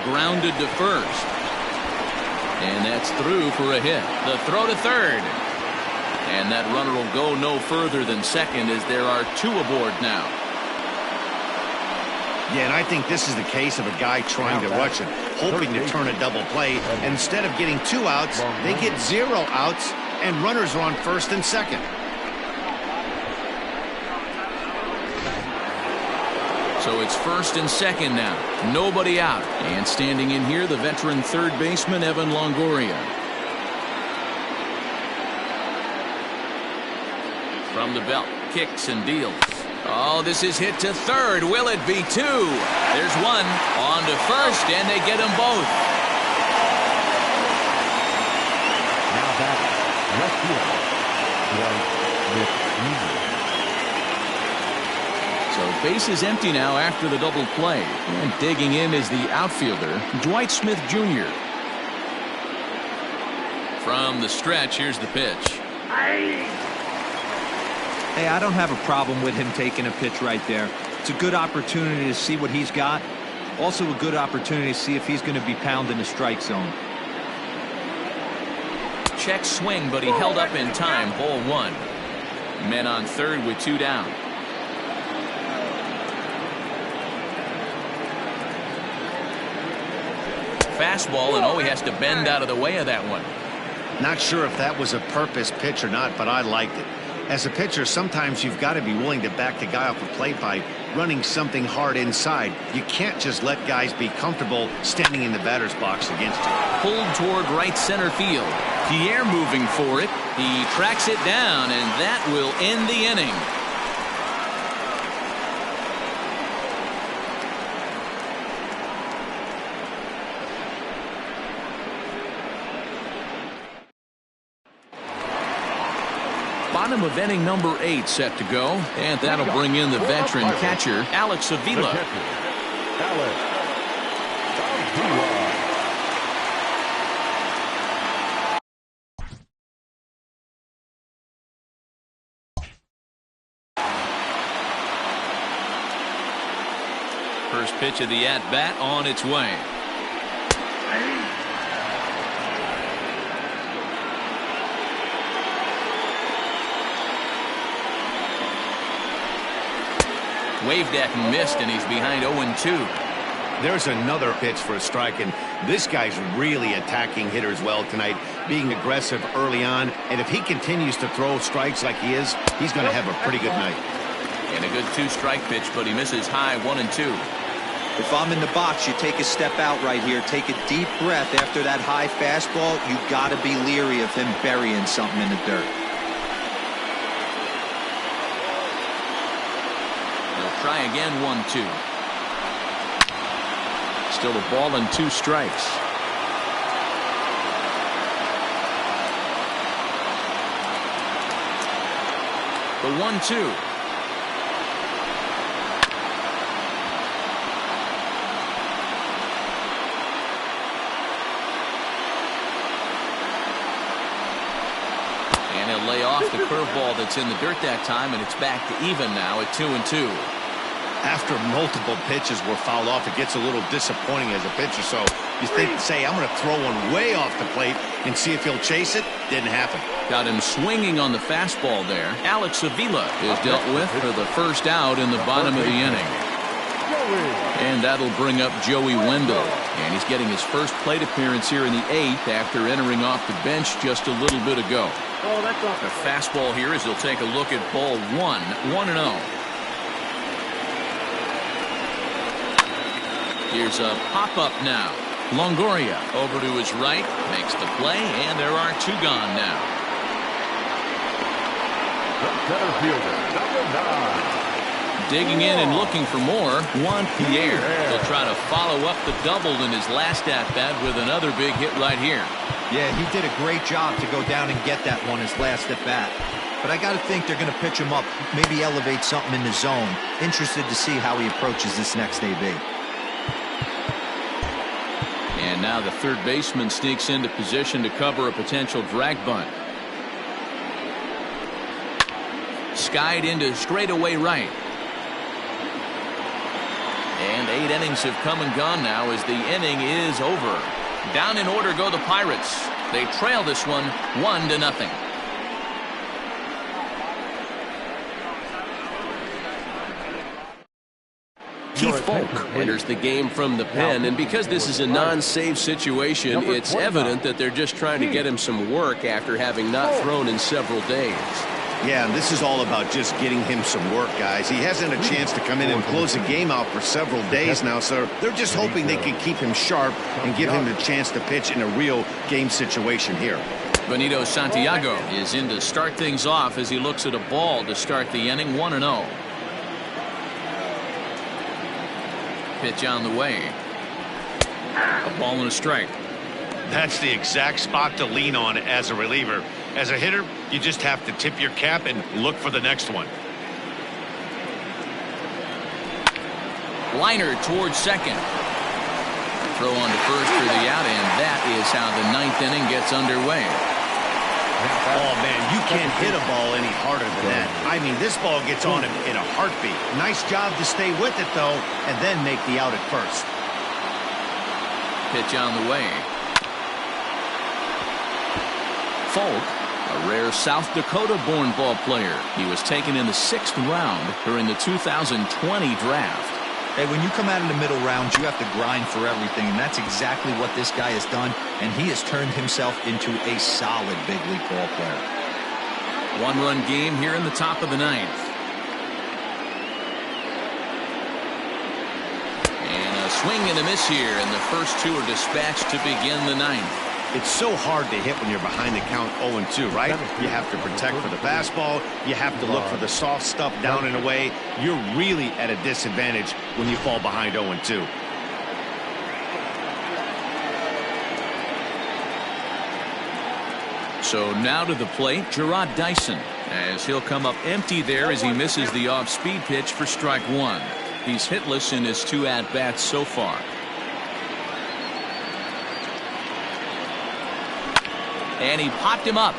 Grounded to first. And that's through for a hit. The throw to third. And that runner will go no further than second, as there are 2 aboard now. Yeah, and I think this is the case of a guy trying to rush it, hoping to turn a double play. And instead of getting 2 outs, they get 0 outs, and runners are on first and second. So it's first and second now. Nobody out. And standing in here, the veteran third baseman, Evan Longoria. From the belt, kicks and deals. Oh, this is hit to third. Will it be 2? There's 1. On to first, and they get them both. Now back, left field. So base is empty now after the double play. And digging in is the outfielder, Dwight Smith Jr. From the stretch, here's the pitch. Hey, I don't have a problem with him taking a pitch right there. It's a good opportunity to see what he's got. Also a good opportunity to see if he's going to be pounding the strike zone. Check swing, but he held up in time. Ball 1. Men on third with 2 down. Fastball, and he has to bend out of the way of that one. Not sure if that was a purpose pitch or not, but I liked it. As a pitcher, sometimes you've got to be willing to back the guy off the plate by running something hard inside. You can't just let guys be comfortable standing in the batter's box against you. Pulled toward right center field. Pierre moving for it. He tracks it down, and that will end the inning. Bottom of inning number 8 set to go, and that'll bring in the veteran catcher, Alex Avila. First pitch of the at-bat on its way. Waved at and missed, and he's behind 0-2. There's another pitch for a strike, and this guy's really attacking hitters well tonight, being aggressive early on. And if he continues to throw strikes like he is, he's going to have a pretty good night. And a good 2-strike pitch, but he misses high 1-2. If I'm in the box, you take a step out right here. Take a deep breath after that high fastball. You got to be leery of him burying something in the dirt. Try again, 1-2. Still a ball and 2 strikes. The 1-2. off the curveball that's in the dirt that time, and it's back to even now at 2-2. After multiple pitches were fouled off, it gets a little disappointing as a pitcher. So you say, I'm going to throw one way off the plate and see if he'll chase it. Didn't happen. Got him swinging on the fastball there. Alex Avila is dealt with for the first out in the bottom of the inning. And that'll bring up Joey Wendell. And he's getting his first plate appearance here in the 8th after entering off the bench just a little bit ago. The fastball here as he'll take a look at ball 1-0. Here's a pop-up now. Longoria over to his right, makes the play, and there are 2 gone now. The center fielder, number 9. Digging in and looking for more, Juan Pierre. He'll try to follow up the double in his last at-bat with another big hit right here. Yeah, he did a great job to go down and get that one his last at-bat. But I got to think they're going to pitch him up, maybe elevate something in the zone. Interested to see how he approaches this next AB. And now the third baseman sneaks into position to cover a potential drag bunt. Skied into straightaway right. And 8 innings have come and gone now as the inning is over. Down in order go the Pirates. They trail this one 1-0. Keith Folk enters the game from the pen, and because this is a non-save situation, it's evident that they're just trying to get him some work after having not thrown in several days. Yeah, and this is all about just getting him some work, guys. He hasn't a chance to come in and close the game out for several days now, so they're just hoping they can keep him sharp and give him the chance to pitch in a real game situation here. Benito Santiago is in to start things off as he looks at a ball to start the inning. 1-0. Pitch on the way. A ball and a strike. That's the exact spot to lean on as a reliever. As a hitter, you just have to tip your cap and look for the next one. Liner towards second. Throw on to first for the out, and that is how the 9th inning gets underway. Oh, man, you can't hit a ball any harder than that. I mean, this ball gets on him in a heartbeat. Nice job to stay with it, though, and then make the out at first. Pitch on the way. Folk, a rare South Dakota-born ball player. He was taken in the 6th round during the 2020 draft. Hey, when you come out in the middle rounds, you have to grind for everything, and that's exactly what this guy has done, and he has turned himself into a solid big league ball player. 1-run game here in the top of the 9th. And a swing and a miss here, and the first 2 are dispatched to begin the 9th. It's so hard to hit when you're behind the count 0-2, right? You have to protect for the fastball. You have to look for the soft stuff down and away. You're really at a disadvantage when you fall behind 0-2. So now to the plate, Gerard Dyson, as he'll come up empty there as he misses the off-speed pitch for strike 1. He's hitless in his 2 at-bats so far. And he popped him up.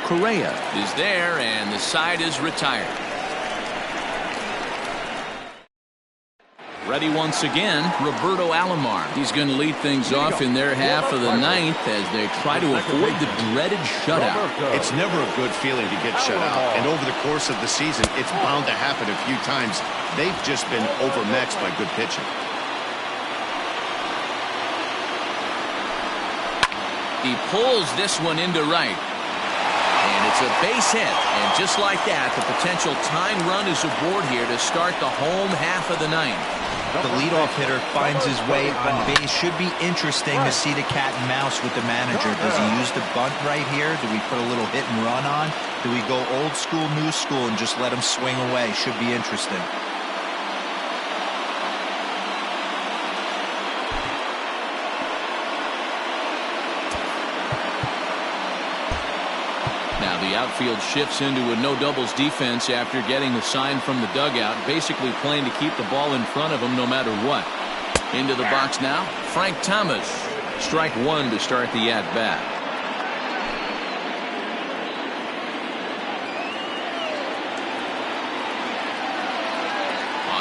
Correa is there, and the side is retired. Ready once again, Roberto Alomar. He's going to lead things off in their half of the 9th as they try to avoid the dreaded shutout. It's never a good feeling to get shut out, and over the course of the season, it's bound to happen a few times. They've just been overmatched by good pitching. He pulls this one into right. And it's a base hit. And just like that, the potential tying run is aboard here to start the home half of the 9th. The leadoff hitter finds his way on base. Should be interesting to see the cat and mouse with the manager. Does he use the bunt right here? Do we put a little hit and run on? Do we go old school, new school, and just let him swing away? Should be interesting. The outfield shifts into a no-doubles defense after getting the sign from the dugout, basically playing to keep the ball in front of him no matter what. Into the box now, Frank Thomas. Strike 1 to start the at-bat.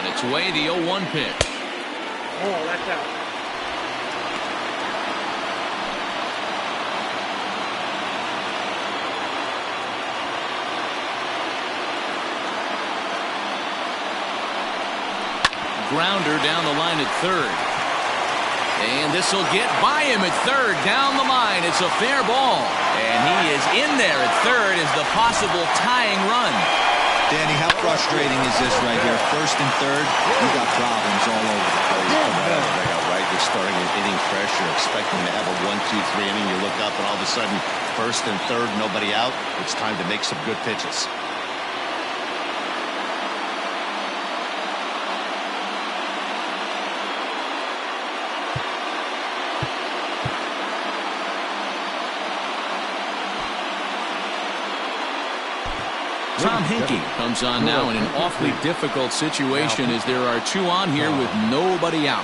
On its way, the 0-1 pitch. Oh, that's out. Grounder down the line at third. And this will get by him at third. Down the line. It's a fair ball. And he is in there at third as the possible tying run. Danny, how frustrating is this right here? First and third, you got problems all over the place. Right, you're starting an inning fresh. You're expecting to have a 1-2-3 inning. You look up and all of a sudden, first and third, nobody out. It's time to make some good pitches. Tom Hinkie comes on now in an awfully difficult situation as there are two on here with nobody out.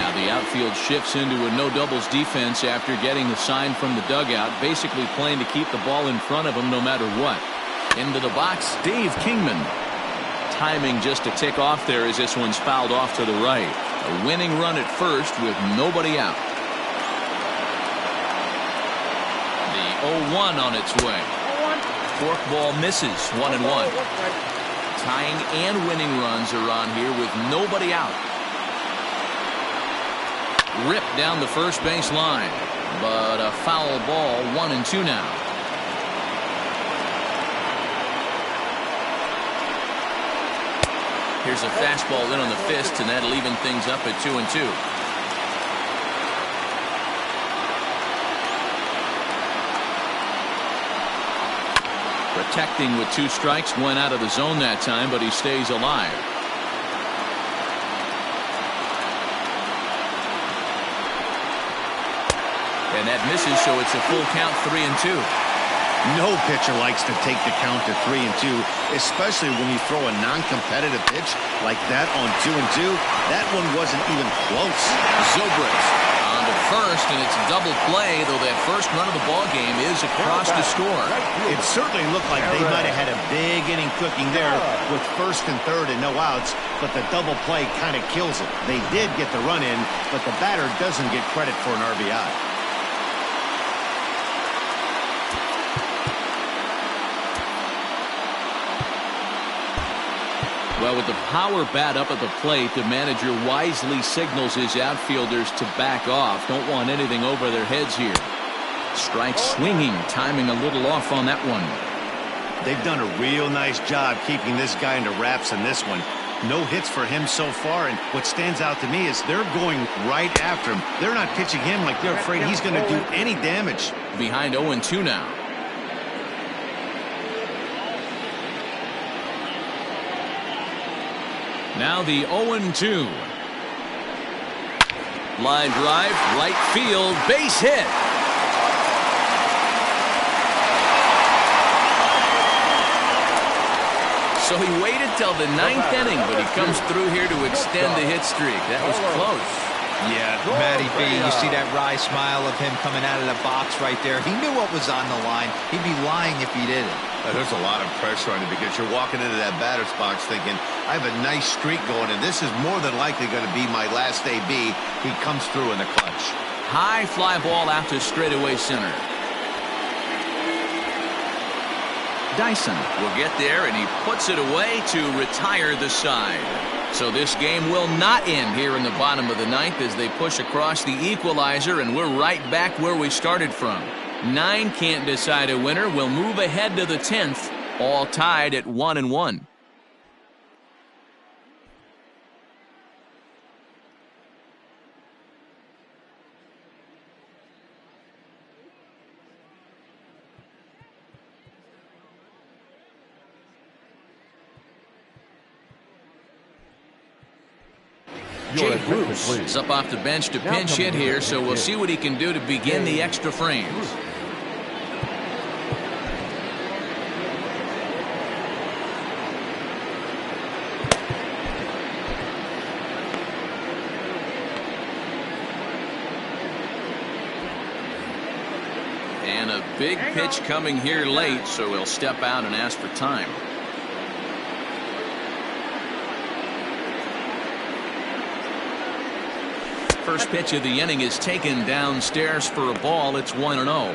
The outfield shifts into a no doubles defense after getting the sign from the dugout, basically playing to keep the ball in front of him no matter what. Into the box, Dave Kingman. Timing just a tick off there as this one's fouled off to the right. A winning run at first with nobody out. The 0-1 on its way. Forkball misses, 1-1. Tying and winning runs are on here with nobody out. Ripped down the first base line, but a foul ball, 1-2 now. Here's a fastball in on the fist, and that'll even things up at 2-2. Protecting with 2 strikes, went out of the zone that time, but he stays alive. And that misses, so it's a full count, 3-2. No pitcher likes to take the count to 3-2, especially when you throw a non-competitive pitch like that on 2-2. That one wasn't even close. Zobrist on to first, and it's a double play, though that first run of the ball game is across the score. It certainly looked like they might have had a big inning cooking there with first and third and no outs, but the double play kind of kills it. They did get the run in, but the batter doesn't get credit for an RBI. Well, with the power bat up at the plate, the manager wisely signals his outfielders to back off. Don't want anything over their heads here. Strike swinging, timing a little off on that one. They've done a real nice job keeping this guy into wraps in this one. No hits for him so far, and what stands out to me is they're going right after him. They're not pitching him like they're afraid he's going to do any damage. Behind 0-2 now. Now the 0-2. Line drive, right field, base hit. So he waited till the 9th inning, but he comes through here to extend the hit streak. That was close. Yeah, Matty B, you see that wry smile of him coming out of the box right there. He knew what was on the line. He'd be lying if he didn't. There's a lot of pressure on you because you're walking into that batter's box thinking, I have a nice streak going, and this is more than likely going to be my last AB. He comes through in the clutch. High fly ball out to straightaway center. Dyson will get there, and he puts it away to retire the side. So this game will not end here in the bottom of the 9th as they push across the equalizer, and we're right back where we started from. 9 can't decide a winner. We'll move ahead to the 10th, all tied at 1-1. Jay Bruce is up off the bench to pinch hit here, so we'll see what he can do to begin the extra frames. And a big pitch coming here late, so he'll step out and ask for time. First pitch of the inning is taken downstairs for a ball. It's 1-0.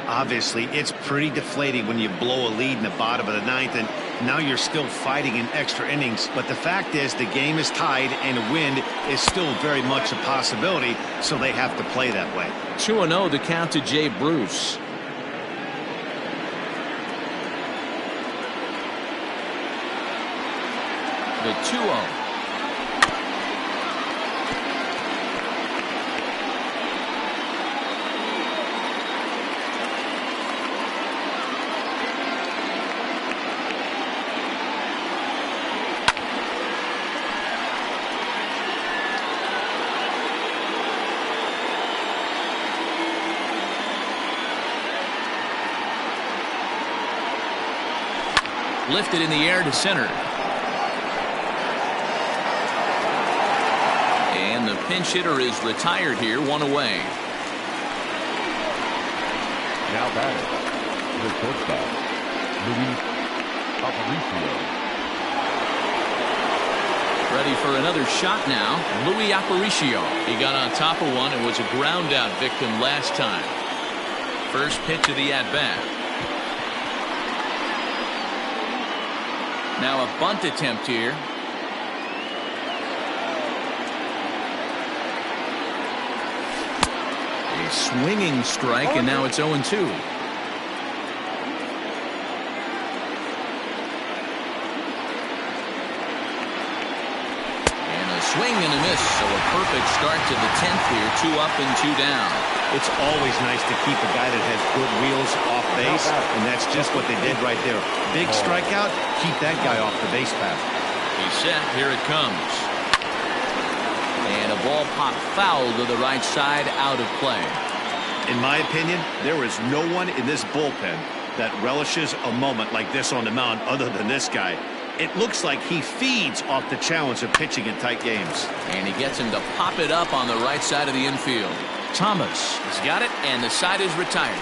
Obviously, it's pretty deflating when you blow a lead in the bottom of the 9th, and now you're still fighting in extra innings. But the fact is, the game is tied, and a win is still very much a possibility, so they have to play that way. 2-0 the count to Jay Bruce. The 2-0. Lifted in the air to center. And the pinch hitter is retired here, 1 away. Now batting, the shortstop, Aparicio. Ready for another shot now. Louis Aparicio. He got on top of one and was a ground out victim last time. First pitch of the at-bat. Now a bunt attempt here. A swinging strike, and now it's 0-2. Swing and a miss, so a perfect start to the 10th here. 2 up and 2 down. It's always nice to keep a guy that has good wheels off base, and that's just what they did right there. Big strikeout, keep that guy off the base path. He's set, here it comes. And a ball popped foul to the right side, out of play. In my opinion, there is no one in this bullpen that relishes a moment like this on the mound other than this guy. It looks like he feeds off the challenge of pitching in tight games. And he gets him to pop it up on the right side of the infield. Thomas has got it, and the side is retired.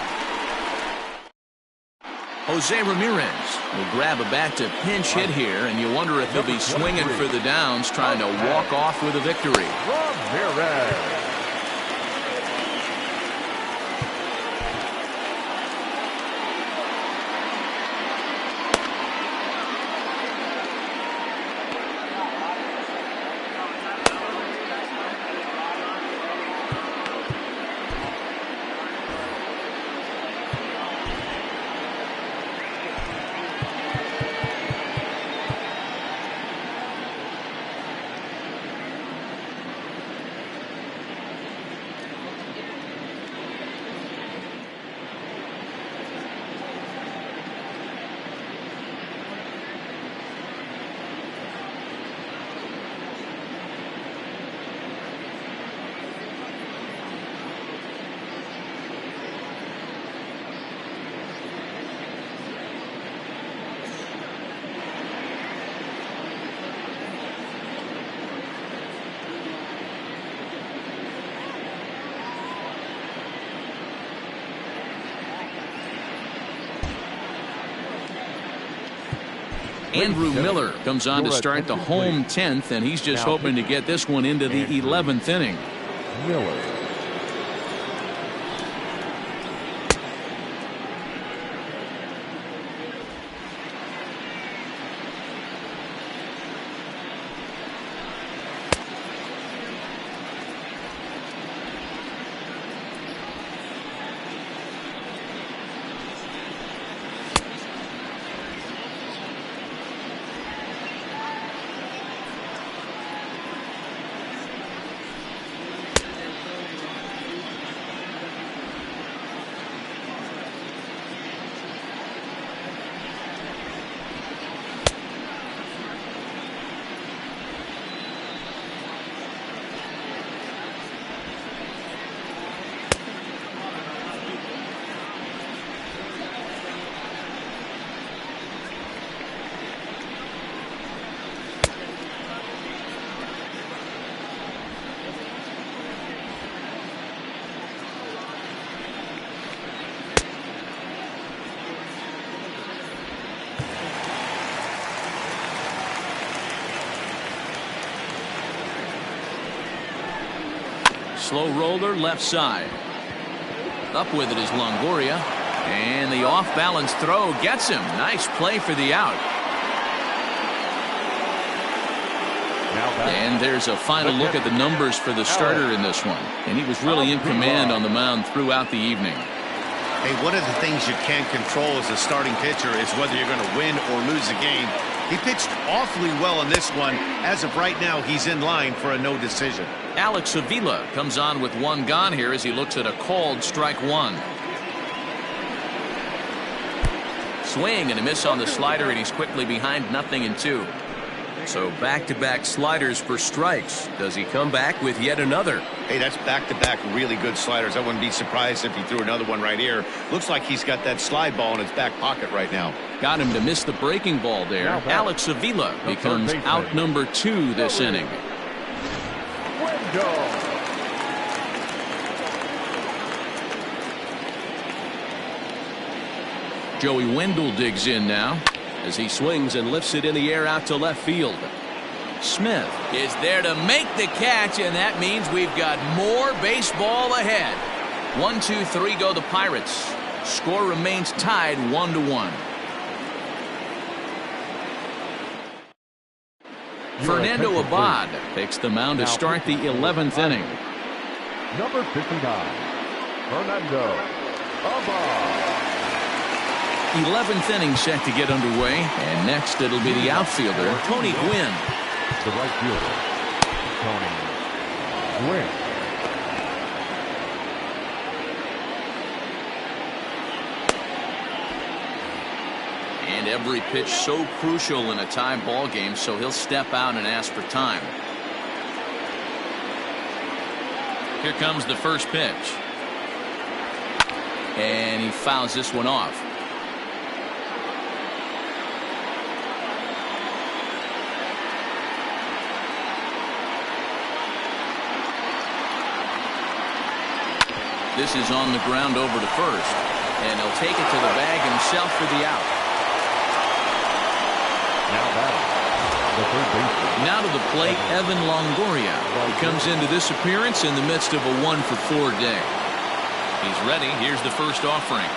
Jose Ramirez will grab a bat to pinch hit here, and you wonder if he'll be swinging for the downs, trying to walk off with a victory. Ramirez. Andrew Miller comes on to start the home 10th, and he's just hoping to get this one into the 11th inning. Miller. Slow roller left side. Up with it is Longoria. And the off-balance throw gets him. Nice play for the out. And there's a final look at the numbers for the starter in this one. And he was really in command on the mound throughout the evening. Hey, one of the things you can't control as a starting pitcher is whether you're going to win or lose a game. He pitched awfully well in this one. As of right now, he's in line for a no decision. Alex Avila comes on with one gone here as he looks at a called strike one. Swing and a miss on the slider, and he's quickly behind 0-2. So back-to-back sliders for strikes. Does he come back with yet another? Hey, that's back-to-back really good sliders. I wouldn't be surprised if he threw another one right here. Looks like he's got that slide ball in his back pocket right now. Got him to miss the breaking ball there. Alex Avila becomes out number 2 this inning. Joey Wendell digs in now as he swings and lifts it in the air out to left field. Smith is there to make the catch, and that means we've got more baseball ahead. 1-2-3 go the Pirates. Score remains tied 1-1. Fernando Abad takes the mound to start the 11th inning. Number 59, Fernando Abad. 11th inning set to get underway, and next it'll be the outfielder Tony Gwynn. The right fielder, Tony Gwynn. And every pitch so crucial in a tie ball game, so he'll step out and ask for time. Here comes the first pitch. And he fouls this one off. This is on the ground over to first, and he'll take it to the bag himself for the out. Now to the plate, Evan Longoria. He comes into this appearance in the midst of a 1-for-4 day. He's ready. Here's the first offering.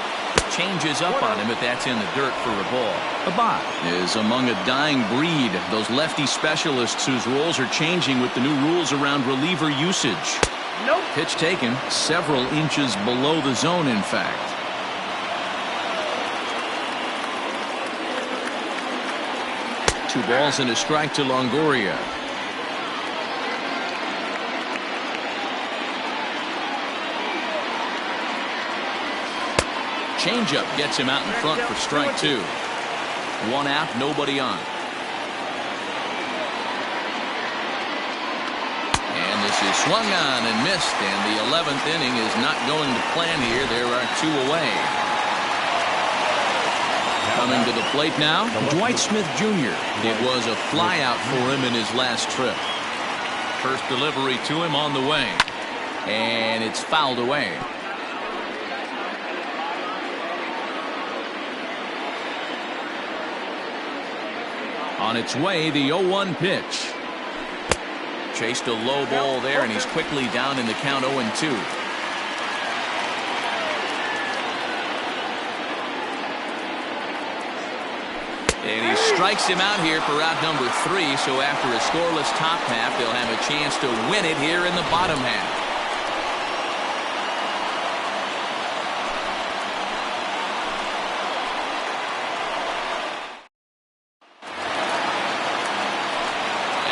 Changes up on him, but that's in the dirt for a ball. Abad is among a dying breed, those lefty specialists whose roles are changing with the new rules around reliever usage. Nope. Pitch taken several inches below the zone, in fact. Two balls and a strike to Longoria. Changeup gets him out in front for strike 2. One out, nobody on. And this is swung on and missed, and the 11th inning is not going to plan here. There are 2 away. Coming to the plate now, Dwight Smith Jr. It was a flyout for him in his last trip. First delivery to him on the way, and it's fouled away. On its way, the 0-1 pitch. Chased a low ball there, and he's quickly down in the count 0-2. And he strikes him out here for out number 3. So after a scoreless top half, they'll have a chance to win it here in the bottom half.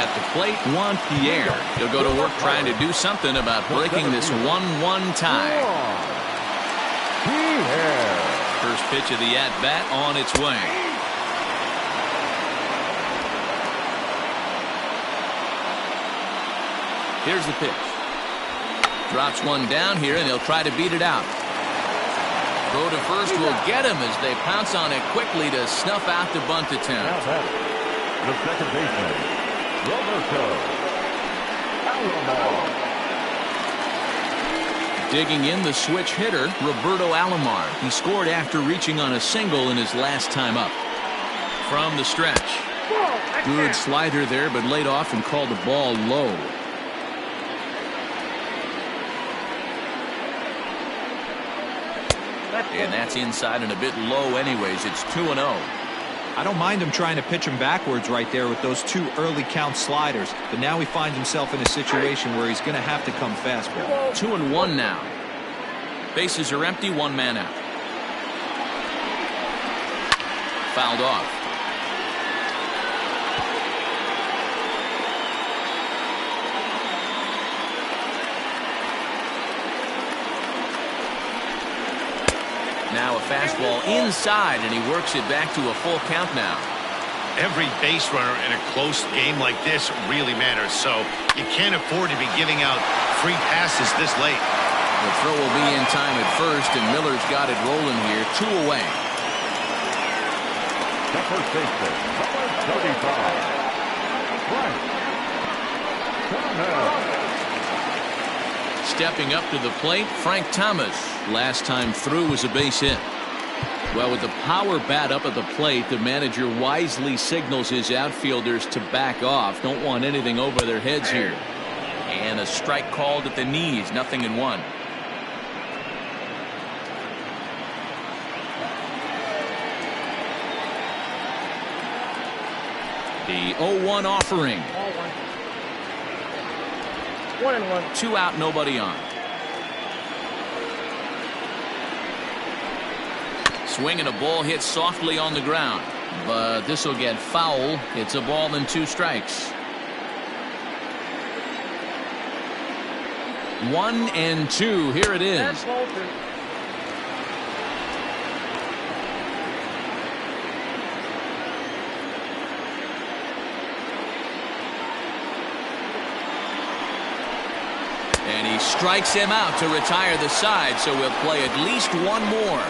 At the plate, Juan Pierre. He'll go to work trying to do something about breaking this 1-1 tie. First pitch of the at-bat on its way. Here's the pitch. Drops one down here, and he'll try to beat it out. Throw to first will get him as they pounce on it quickly to snuff out the bunt attempt. The second baseman, Digging in, the switch hitter, Roberto Alomar. He scored after reaching on a single in his last time up. From the stretch. Good slider there, but laid off and called the ball low. And that's inside and a bit low anyways. It's 2-0. I don't mind him trying to pitch him backwards right there with those 2 early count sliders, but now he finds himself in a situation where he's going to have to come fastball. 2-1 now. Bases are empty, 1 man out. Fouled off. Now a fastball inside, and he works it back to a full count now. Every base runner in a close game like this really matters, so you can't afford to be giving out free passes this late. The throw will be in time at first, and Miller's got it rolling here. 2 away. The first baseman, number 35, Stepping up to the plate, Frank Thomas. Last time through was a base hit. Well, with the power bat up at the plate, the manager wisely signals his outfielders to back off. Don't want anything over their heads here. And a strike called at the knees. 0-1. The 0-1 offering. 1-1. 2 out, nobody on. Swing and a ball hit softly on the ground, but this will get foul. It's a ball and 2 strikes. 1-2. Here it is. And he strikes him out to retire the side, so we'll play at least 1 more.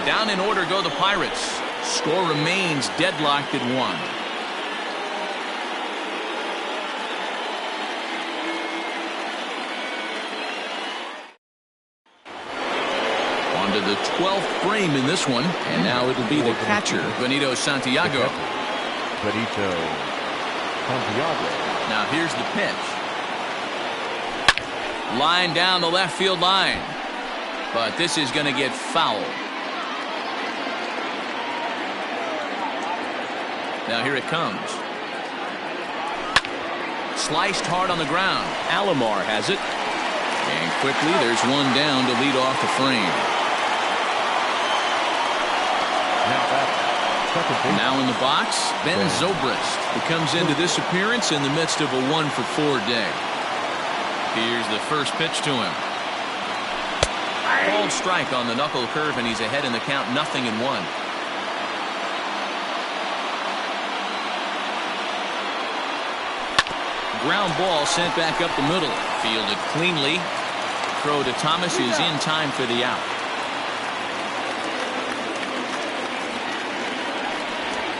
Down in order go the Pirates. Score remains deadlocked at 1. On to the 12th frame in this one, and now it'll be the catcher, Benito Santiago. Now here's the pitch. Line down the left field line, but this is going to get foul. Now here it comes. Sliced hard on the ground. Alomar has it. And quickly there's one down to lead off the frame. Now in the box, Ben Zobrist, who comes into this appearance in the midst of a 1-for-4 day. Here's the first pitch to him. Called strike on the knuckle curve, and he's ahead in the count, 0-1. Ground ball sent back up the middle. Fielded cleanly. Throw to Thomas is in time for the out.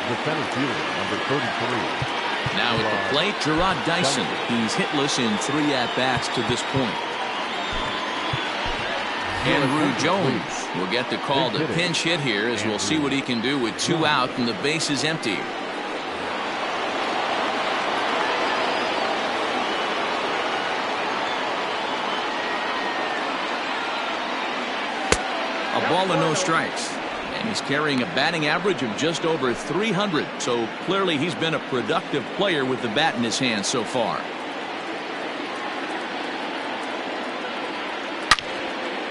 The center fielder, number 33. Now at the plate, Gerard Dyson. He's hitless in 3 at-bats to this point. Andrew Jones will get the call to pinch hit here, as we'll see what he can do with 2 out and the base is empty. Ball and no strikes. And he's carrying a batting average of just over 300. So clearly he's been a productive player with the bat in his hand so far.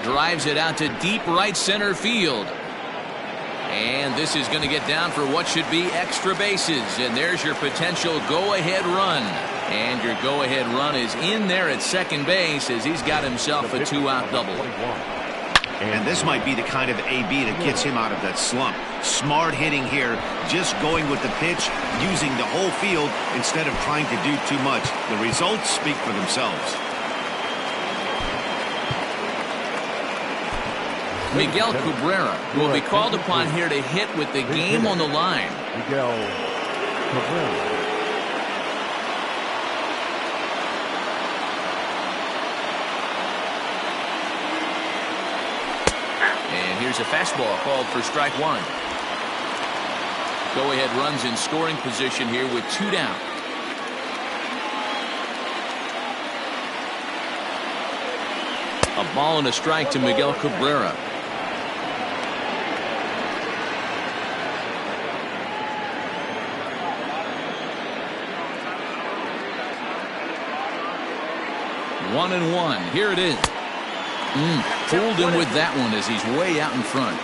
Drives it out to deep right center field. And this is going to get down for what should be extra bases. And there's your potential go-ahead run. And your go-ahead run is in there at second base as he's got himself a 2-out double. And this might be the kind of AB that gets him out of that slump. Smart hitting here, just going with the pitch, using the whole field instead of trying to do too much. The results speak for themselves. Miguel Cabrera will be called upon here to hit with the game on the line. Miguel Cabrera. And here's a fastball called for strike one. Go-ahead runs in scoring position here with 2 down. A ball and a strike to Miguel Cabrera. One and one. Here it is. Fooled him with that one as he's way out in front.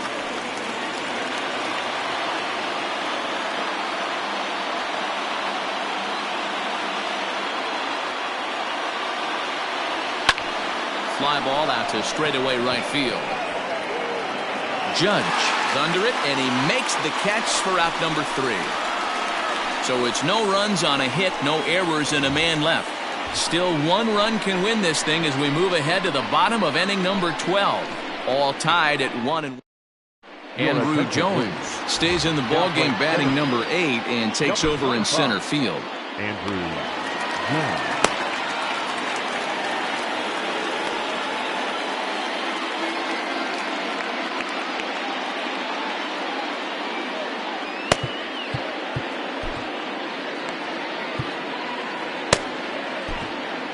Fly ball out to straightaway right field. Judge is under it, and he makes the catch for out number 3. So it's no runs on a hit, no errors, and a man left. Still 1 run can win this thing as we move ahead to the bottom of inning number 12. All tied at 1-1. Andrew Jones stays in the ballgame batting number 8 and takes over in center field. Andrew Jones.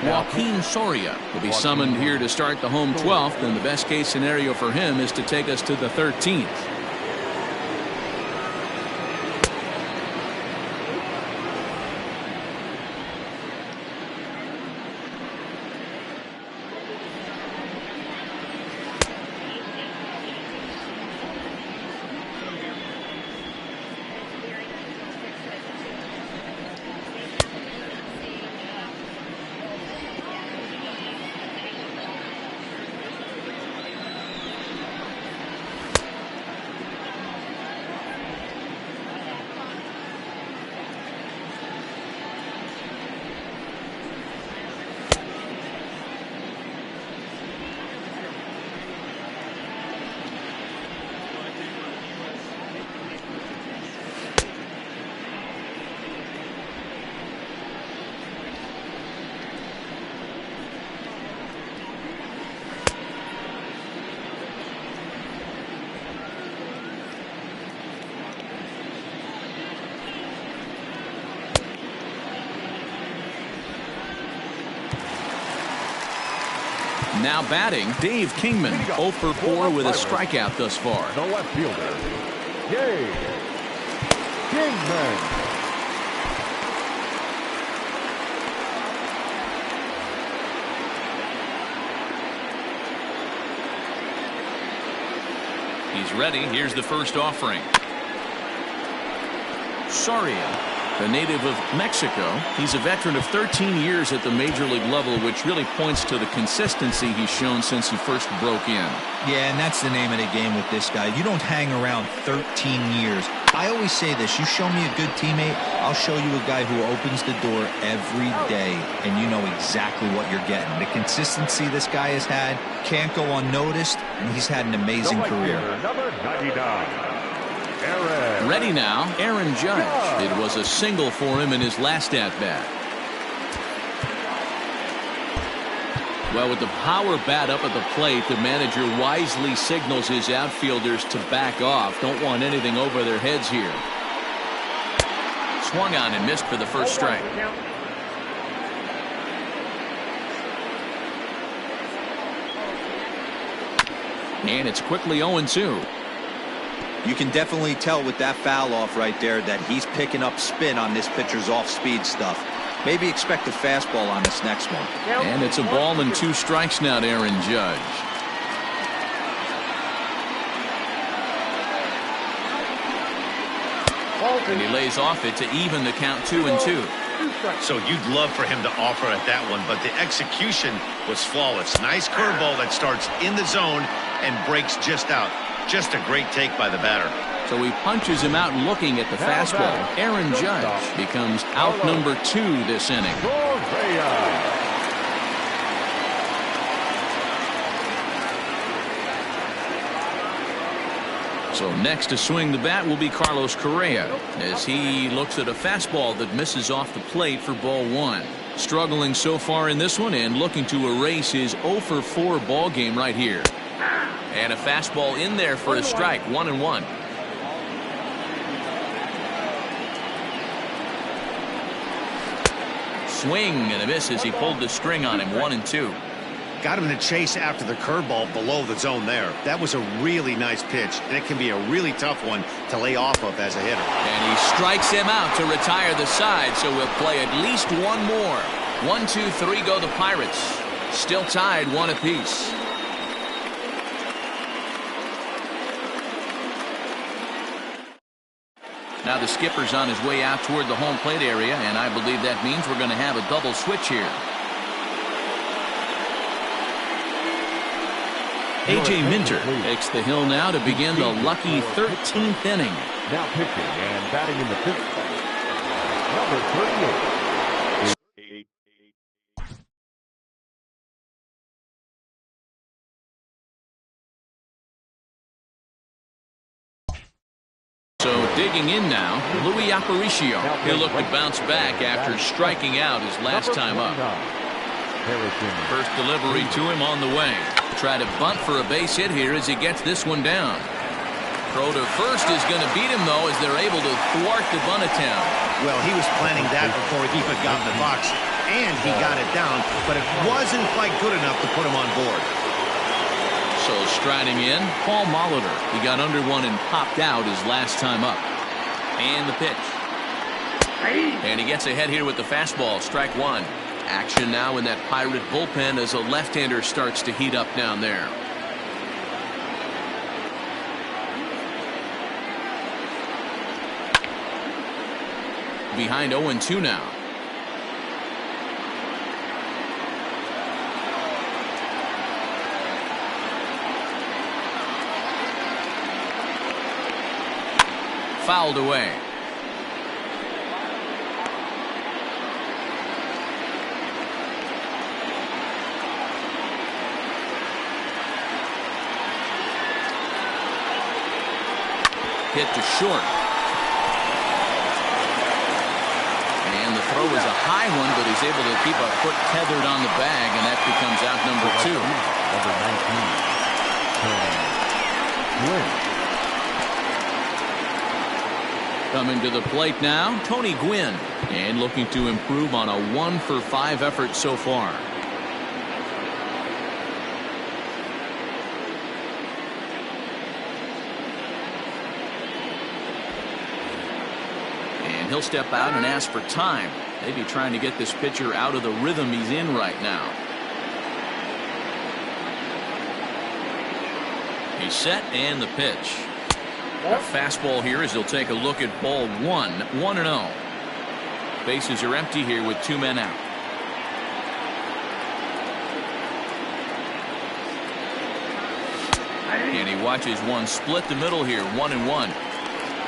Joaquin Soria will be summoned here to start the home 12th, and the best case scenario for him is to take us to the 13th. Now batting, Dave Kingman, 0 for 4 with a strikeout thus far. The left fielder, Dave Kingman. He's ready. Here's the first offering. Soria, a native of Mexico. He's a veteran of 13 years at the major league level, which really points to the consistency he's shown since he first broke in. Yeah, and that's the name of the game with this guy. You don't hang around 13 years. I always say this, you show me a good teammate, I'll show you a guy who opens the door every day, and you know exactly what you're getting. The consistency this guy has had can't go unnoticed, and he's had an amazing career. Number 99. Ready now, Aaron Judge. It was a single for him in his last at-bat. Well, with the power bat up at the plate, the manager wisely signals his outfielders to back off. Don't want anything over their heads here. Swung on and missed for the first strike. And it's quickly 0-2. You can definitely tell with that foul off right there that he's picking up spin on this pitcher's off-speed stuff. Maybe expect a fastball on this next one. And it's a ball and 2 strikes now to Aaron Judge. And he lays off it to even the count 2-2. So you'd love for him to offer at that one, but the execution was flawless. Nice curveball that starts in the zone and breaks just out. Just a great take by the batter. So he punches him out looking at the fastball. Aaron Judge becomes out number 2 this inning. So next to swing the bat will be Carlos Correa as he looks at a fastball that misses off the plate for ball 1. Struggling so far in this one and looking to erase his 0-for-4 ball game right here. And a fastball in there for a strike. 1-1. Swing and a miss as he pulled the string on him. 1-2. Got him to chase after the curveball below the zone there. That was a really nice pitch, and it can be a really tough one to lay off of as a hitter. And he strikes him out to retire the side, so we'll play at least one more. 1, 2, 3 go the Pirates. Still tied 1 apiece. Now the skipper's on his way out toward the home plate area, and I believe that means we're going to have a double switch here. A.J. Minter takes the hill now to begin the lucky 13th inning. Now pitching and batting in the 5th spot, number 38. So digging in now, Louis Aparicio. He'll look to bounce back after striking out his last time up. First delivery to him on the way. Try to bunt for a base hit here as he gets this one down. Throw to first is going to beat him, though, as they're able to thwart the bunt attempt. Well, he was planning that before he even got in the box, and he got it down, but it wasn't quite good enough to put him on board. So striding in, Paul Molitor. He got under one and popped out his last time up. And the pitch. And he gets ahead here with the fastball. Strike 1. Action now in that Pirate bullpen as a left-hander starts to heat up down there. Behind 0-2 now. Fouled away. Hit to short. And the throw is a high one, but he's able to keep a foot tethered on the bag, and that becomes out number 2. Coming to the plate now, Tony Gwynn, and looking to improve on a 1-for-5 effort so far. He'll step out and ask for time. Maybe trying to get this pitcher out of the rhythm he's in right now. He's set and the pitch. A fastball here as he'll take a look at ball 1. 1-0. Bases are empty here with 2 men out. And he watches one split the middle here. 1-1.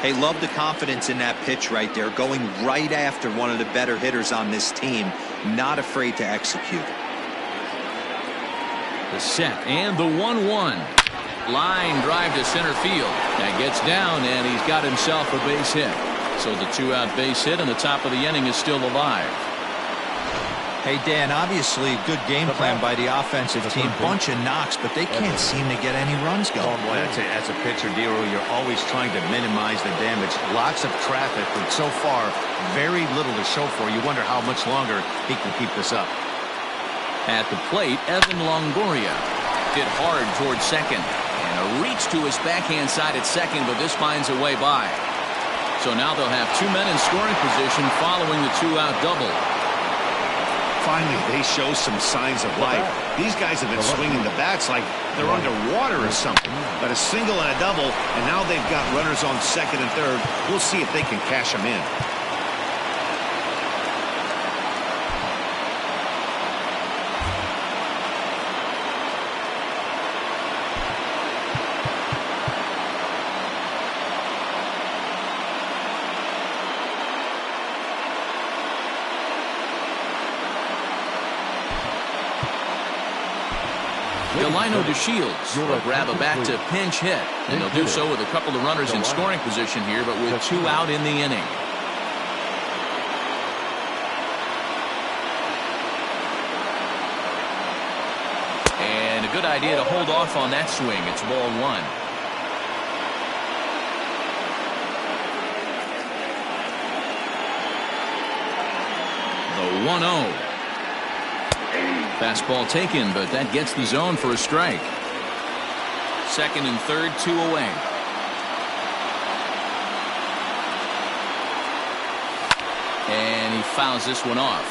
Hey, love the confidence in that pitch right there, going right after one of the better hitters on this team, not afraid to execute. The set and the 1-1. Line drive to center field. That gets down, and he's got himself a base hit. So the 2-out base hit, and the top of the inning is still alive. Hey, Dan, obviously good game plan by the offensive team. Bunch of knocks, but they can't seem to get any runs going. Oh, boy, I'd say as a pitcher, Dero, you're always trying to minimize the damage. Lots of traffic, but so far, very little to show for. You wonder how much longer he can keep this up. At the plate, Evan Longoria hit hard towards second. A reach to his backhand side at second, but this finds a way by. So now they'll have two men in scoring position following the two-out double. Finally, they show some signs of life. These guys have been swinging the bats like they're underwater or something. But a single and a double, and now they've got runners on second and third. We'll see if they can cash them in. Delino DeShields will grab a bat to pinch hit, and they'll do so with a couple of runners in scoring position here, but with two out in the inning. And a good idea to hold off on that swing. It's ball one. The 1-0. Fastball taken, but that gets the zone for a strike. Second and third, two away. And he fouls this one off.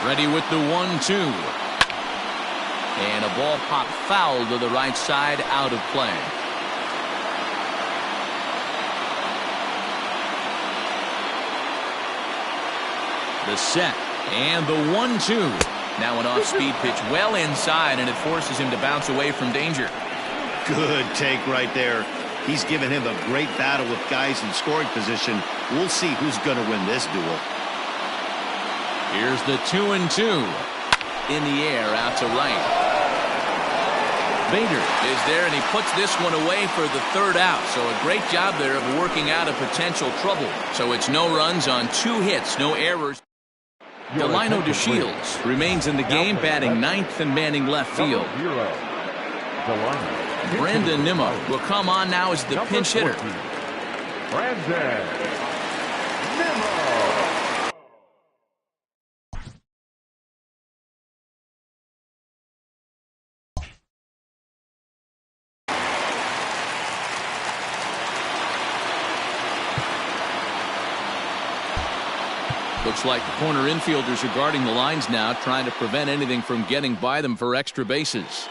Ready with the 1-2. And a ball popped foul to the right side, out of play. The set and the 1-2. Now an off-speed pitch well inside, and it forces him to bounce away from danger. Good take right there. He's given him a great battle with guys in scoring position. We'll see who's going to win this duel. Here's the 2-2. In the air, out to right. Bader is there, and he puts this one away for the third out. So a great job there of working out a potential trouble. So it's no runs on two hits, no errors. Delino DeShields remains in the game, batting ninth and manning left field. Brandon Nimmo will come on now as the pinch hitter. Brandon Nimmo. Looks like the corner infielders are guarding the lines now, trying to prevent anything from getting by them for extra bases.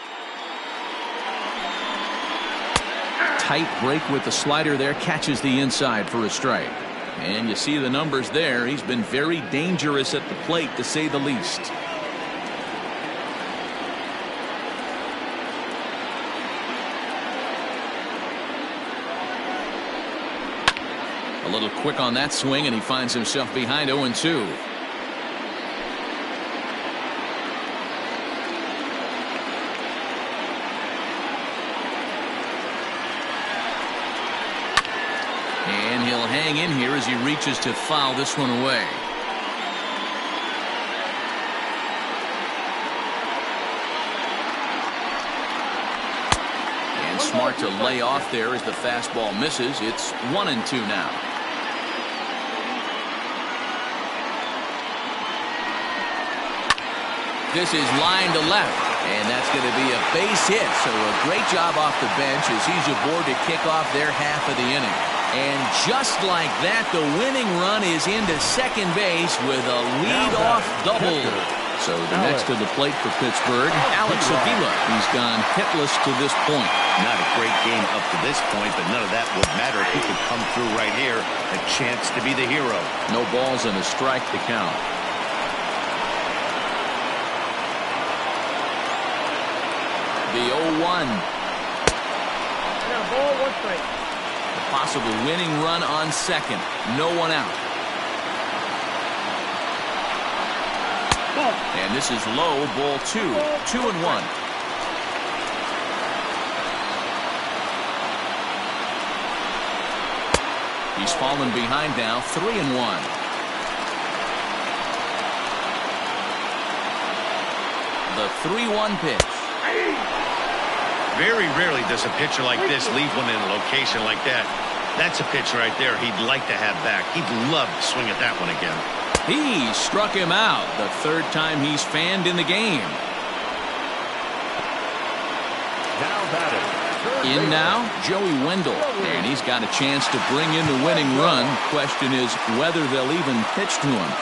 Tight break with the slider there, catches the inside for a strike. And you see the numbers there. He's been very dangerous at the plate, to say the least. A little quick on that swing, and he finds himself behind 0-2. And he'll hang in here as he reaches to foul this one away. And smart to lay off there as the fastball misses. It's 1-2 now. This is line to left, and that's going to be a base hit. So a great job off the bench as he's aboard to kick off their half of the inning. And just like that, the winning run is into second base with a lead-off double. So the next to the plate for Pittsburgh, Alex Avila. He's gone hitless to this point. Not a great game up to this point, but none of that would matter. He could come through right here. A chance to be the hero. No balls and a strike to count. The 0-1. Ball, one strike. A possible winning run on second. No one out. And this is low, ball 2. 2-1. He's fallen behind now, 3-1. The 3-1 pitch. Very rarely does a pitcher like this leave one in a location like that. That's a pitch right there he'd like to have back. He'd love to swing at that one again. He struck him out. The third time he's fanned in the game. Now batting. In now, Joey Wendell. And he's got a chance to bring in the winning run. Question is whether they'll even pitch to him.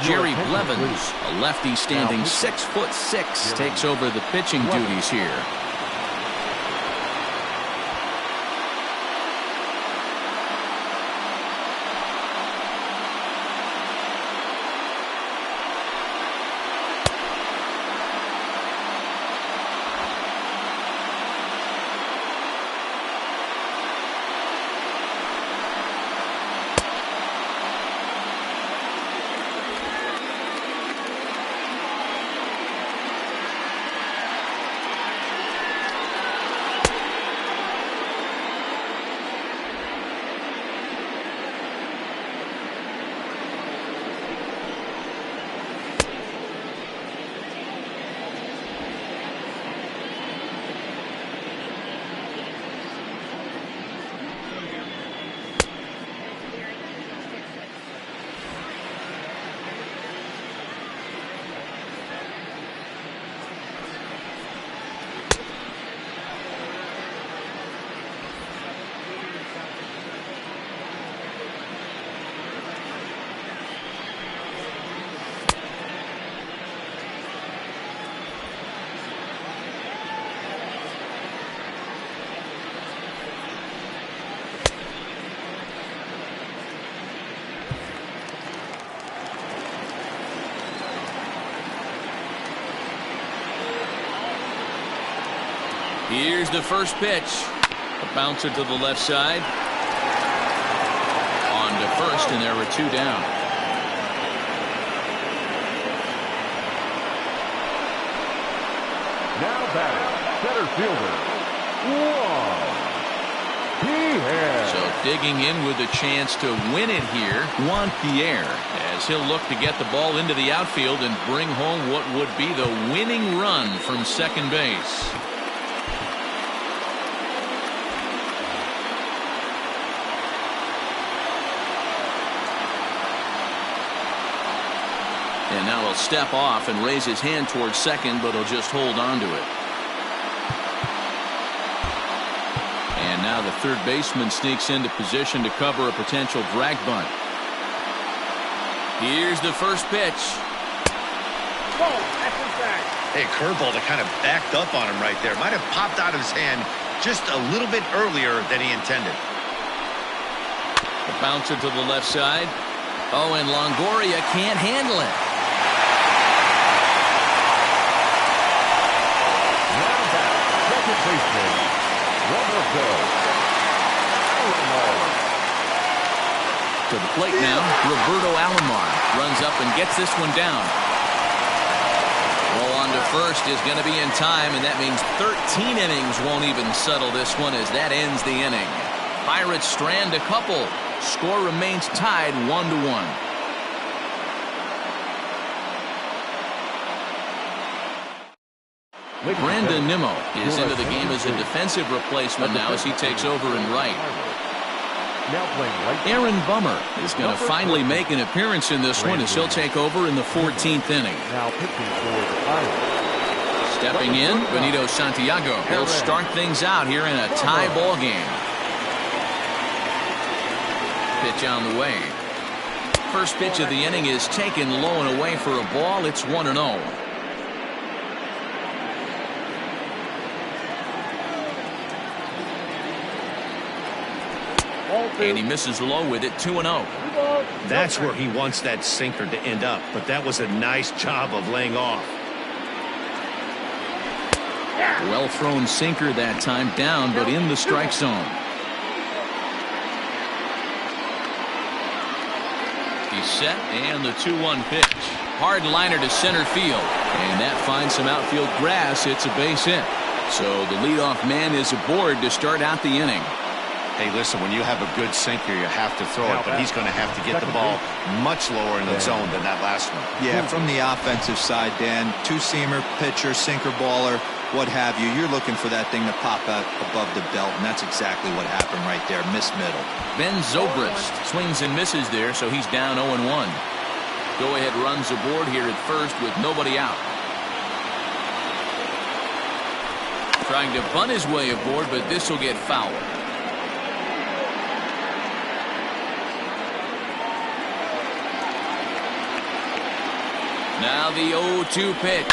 Jerry Blevins, a lefty standing 6'6", takes over the pitching duties here. Here's the first pitch. A bouncer to the left side. On to first, and there were two down. Now batting, center fielder, Juan. He has. So digging in with a chance to win it here, Juan Pierre, as he'll look to get the ball into the outfield and bring home what would be the winning run from second base. And now he'll step off and raise his hand towards second, but he'll just hold on to it. And now the third baseman sneaks into position to cover a potential drag bunt. Here's the first pitch. Whoa, that's inside. Hey, curveball that kind of backed up on him right there. Might have popped out of his hand just a little bit earlier than he intended. The bouncer to the left side. Oh, and Longoria can't handle it. Second baseman, Roberto Alomar. To the plate now, Roberto Alomar runs up and gets this one down. Roll on to first is going to be in time, and that means 13 innings won't even settle this one as that ends the inning. Pirates strand a couple. Score remains tied 1-1. Brandon Nimmo is into the game as a defensive replacement now as he takes over in right. Aaron Bummer is going to finally make an appearance in this one as he'll take over in the 14th inning. Stepping in, Benito Santiago. He'll start things out here in a tie ball game. Pitch on the way. First pitch of the inning is taken low and away for a ball. It's 1-0. And he misses low with it, 2-0. That's where he wants that sinker to end up, but that was a nice job of laying off. Well thrown sinker that time, down but in the strike zone. He's set, and the 2-1 pitch. Hard liner to center field, and that finds some outfield grass. It's a base hit. So the leadoff man is aboard to start out the inning. Hey, listen, when you have a good sinker, you have to throw it, but he's going to have to get the ball much lower in the zone than that last one. Yeah, from the offensive side, Dan, two-seamer, pitcher, sinker baller, what have you, you're looking for that thing to pop out above the belt, and that's exactly what happened right there. Miss middle. Ben Zobrist swings and misses there, so he's down 0-1. Go-ahead runs aboard here at first with nobody out. Trying to bunt his way aboard, but this will get foul. Now the 0-2 pitch.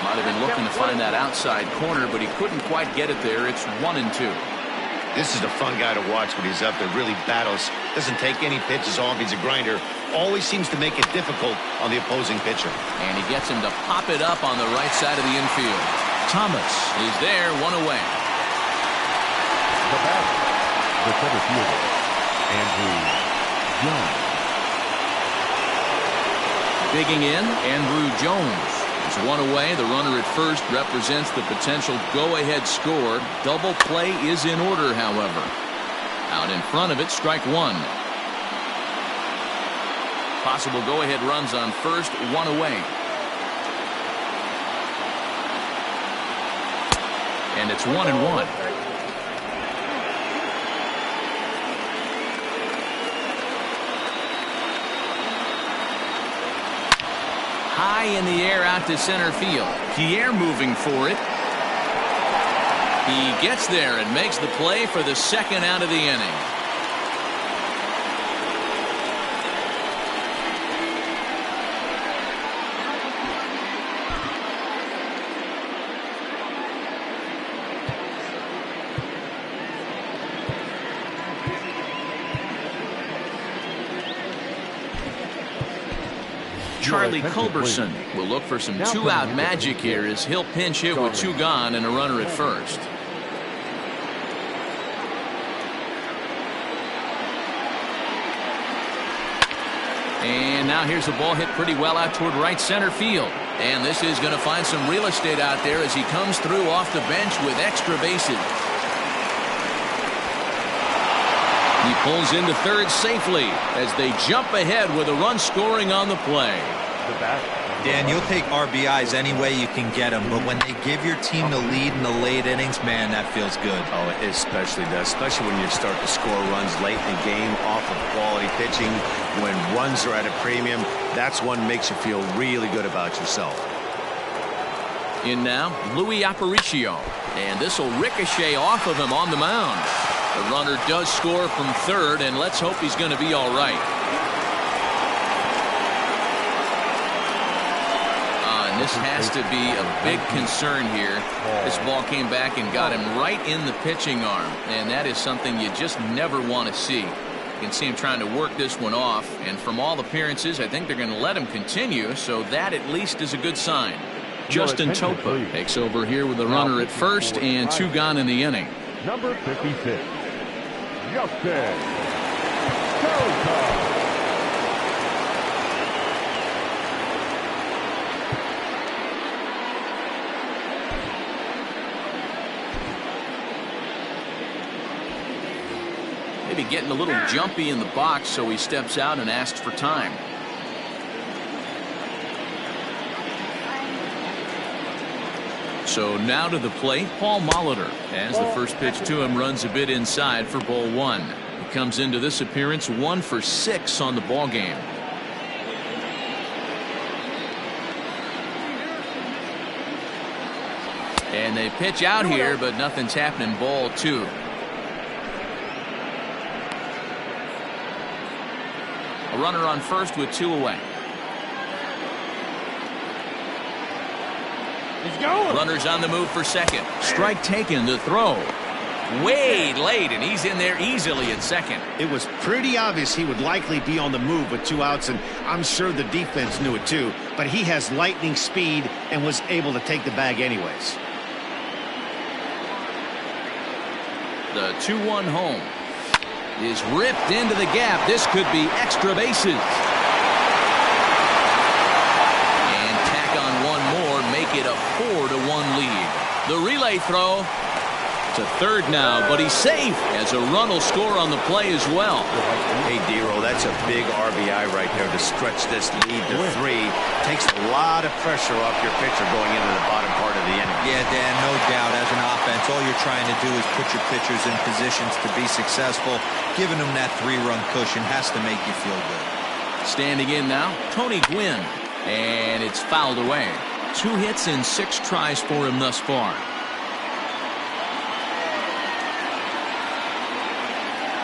Might have been looking to find that outside corner, but he couldn't quite get it there. It's 1-2. This is a fun guy to watch when he's up there. Really battles. Doesn't take any pitches off. He's a grinder. Always seems to make it difficult on the opposing pitcher. And he gets him to pop it up on the right side of the infield. Thomas is there, 1 away. The batter, the center fielder, Andrew Jones. Digging in, Andrew Jones. It's 1 away. The runner at first represents the potential go-ahead score. Double play is in order, however. Out in front of it, strike 1. Possible go-ahead runs on first, 1 away. And it's 1-1. High in the air out to center field. Pierre moving for it. He gets there and makes the play for the second out of the inning. Charlie Culberson will look for some two-out magic here as he'll pinch hit with 2 gone and a runner at first. And now here's the ball hit pretty well out toward right center field. And this is going to find some real estate out there as he comes through off the bench with extra bases. He pulls into third safely as they jump ahead with a run scoring on the play. Dan, you'll take RBIs any way you can get them, but when they give your team the lead in the late innings, man, that feels good. Oh, it especially does, especially when you start to score runs late in the game off of quality pitching. When runs are at a premium, that's one makes you feel really good about yourself. In now, Louis Aparicio, and this will ricochet off of him on the mound. The runner does score from third, and let's hope he's going to be all right. And this has to be a big concern here. This ball came back and got him right in the pitching arm, and that is something you just never want to see. You can see him trying to work this one off, and from all appearances, I think they're going to let him continue, so that at least is a good sign. Justin Topa takes over here with the runner at first and 2 gone in the inning. Number 56, Justin Topa. Maybe getting a little jumpy in the box, so he steps out and asks for time. So now to the plate, Paul Molitor, as the first pitch to him runs a bit inside for ball 1. He comes into this appearance 1 for 6 on the ball game. And they pitch out here, but nothing's happening. Ball 2. A runner on first with 2 away. He's going. Runners on the move for second. Strike taken. The throw. Way late, and he's in there easily at second. It was pretty obvious he would likely be on the move with 2 outs, and I'm sure the defense knew it too. But he has lightning speed and was able to take the bag anyways. The 2-1 home is ripped into the gap. This could be extra bases. And tack on one more, make it a 4-1 lead. The relay throw to third now, but he's safe as a run will score on the play as well. Hey, D-Roll, that's a big RBI right there to stretch this lead to 3. Takes a lot of pressure off your pitcher going into the bottom part of the inning. Yeah, Dan, no doubt. As an offense, all you're trying to do is put your pitchers in positions to be successful. Giving them that 3-run cushion has to make you feel good. Standing in now, Tony Gwynn, and it's fouled away. 2 hits and 6 tries for him thus far.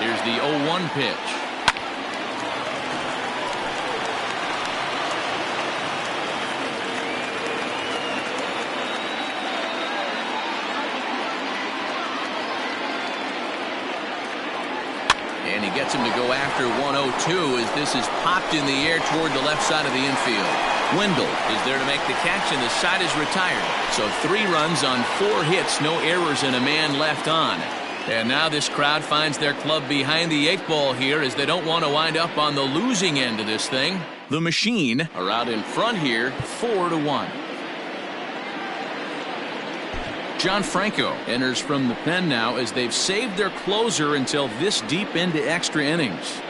Here's the 0-1 pitch. And he gets him to go after 1-0-2 as this is popped in the air toward the left side of the infield. Wendell is there to make the catch, and the side is retired. So 3 runs on 4 hits, no errors, and a man left on. And now this crowd finds their club behind the 8 ball here as they don't want to wind up on the losing end of this thing. The Machine are out in front here, 4-1. John Franco enters from the pen now as they've saved their closer until this deep into extra innings.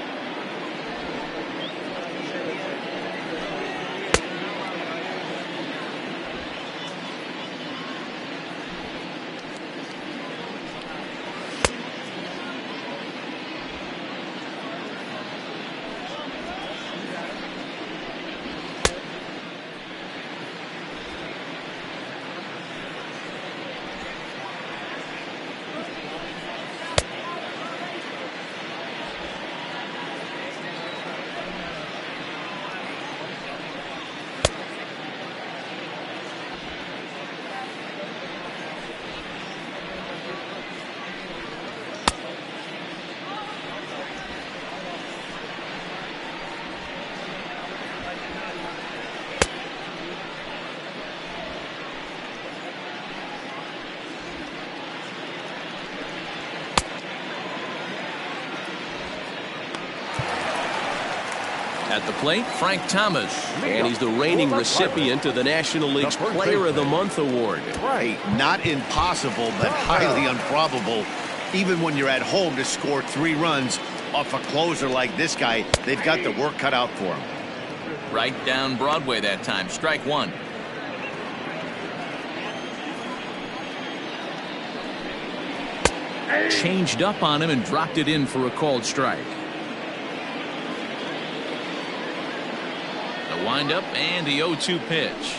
At the plate, Frank Thomas, and he's the reigning recipient of the National League's Player of the Month award. Right, not impossible, but highly improbable. Even when you're at home to score 3 runs off a closer like this guy, they've got the work cut out for him. Right down Broadway that time, strike 1. Changed up on him and dropped it in for a called strike. Windup and the 0-2 pitch.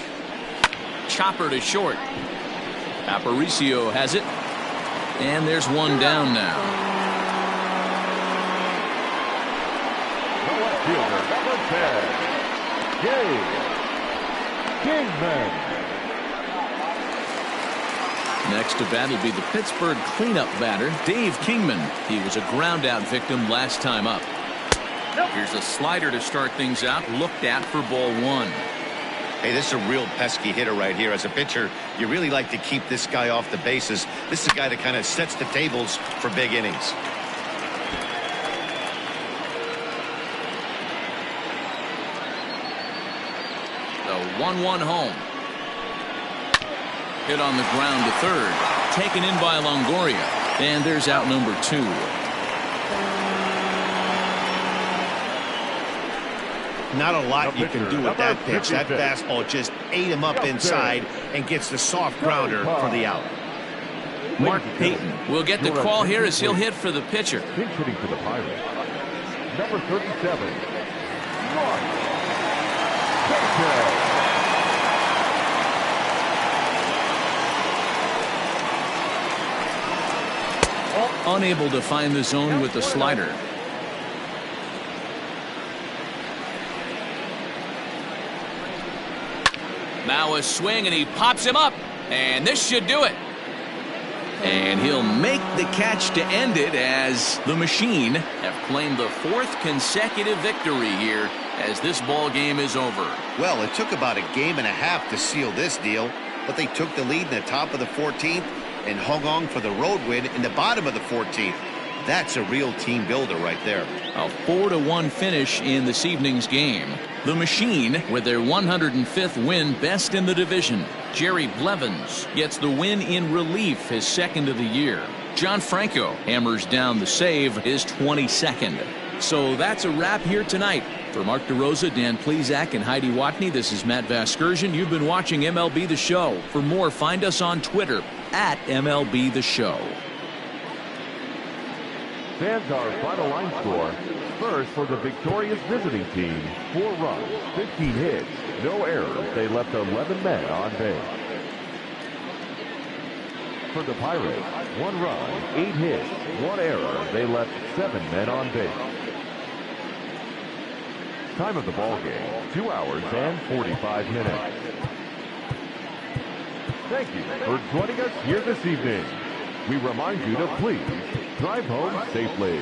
Chopper to short. Aparicio has it. And there's one down now. The left fielder, number 10, Kingman. Next to bat will be the Pittsburgh cleanup batter, Dave Kingman. He was a ground out victim last time up. Here's a slider to start things out, looked at for ball 1. Hey, this is a real pesky hitter right here. As a pitcher, you really like to keep this guy off the bases. This is a guy that kind of sets the tables for big innings. The 1-1 home. Hit on the ground to third. Taken in by Longoria. And there's out number 2. Not a lot you can do with that pitch. That fastball just ate him up inside and gets the soft grounder for the out. Mark Payton will get the call here as he'll hit for the pitcher. Pinch hitting for the Pirates. Number 37, Mark Payton. Unable to find the zone with the slider. Now a swing, and he pops him up. And this should do it. And he'll make the catch to end it as the Machine have claimed the 4th consecutive victory here as this ball game is over. Well, it took about a game and a half to seal this deal, but they took the lead in the top of the 14th and hung on for the road win in the bottom of the 14th. That's a real team builder right there. A 4-1 finish in this evening's game. The Machine with their 105th win, best in the division. Jerry Blevins gets the win in relief, his 2nd of the year. John Franco hammers down the save, his 22nd. So that's a wrap here tonight. For Mark DeRosa, Dan Plesac, and Heidi Watney, this is Matt Vasgersian. You've been watching MLB The Show. For more, find us on Twitter at MLB The Show. Stands our final line score. First for the victorious visiting team, 4 runs, 15 hits, no errors. They left 11 men on base. For the Pirates, 1 run, 8 hits, 1 error. They left 7 men on base. Time of the ball game, 2 hours and 45 minutes. Thank you for joining us here this evening. We remind you to please drive home safely.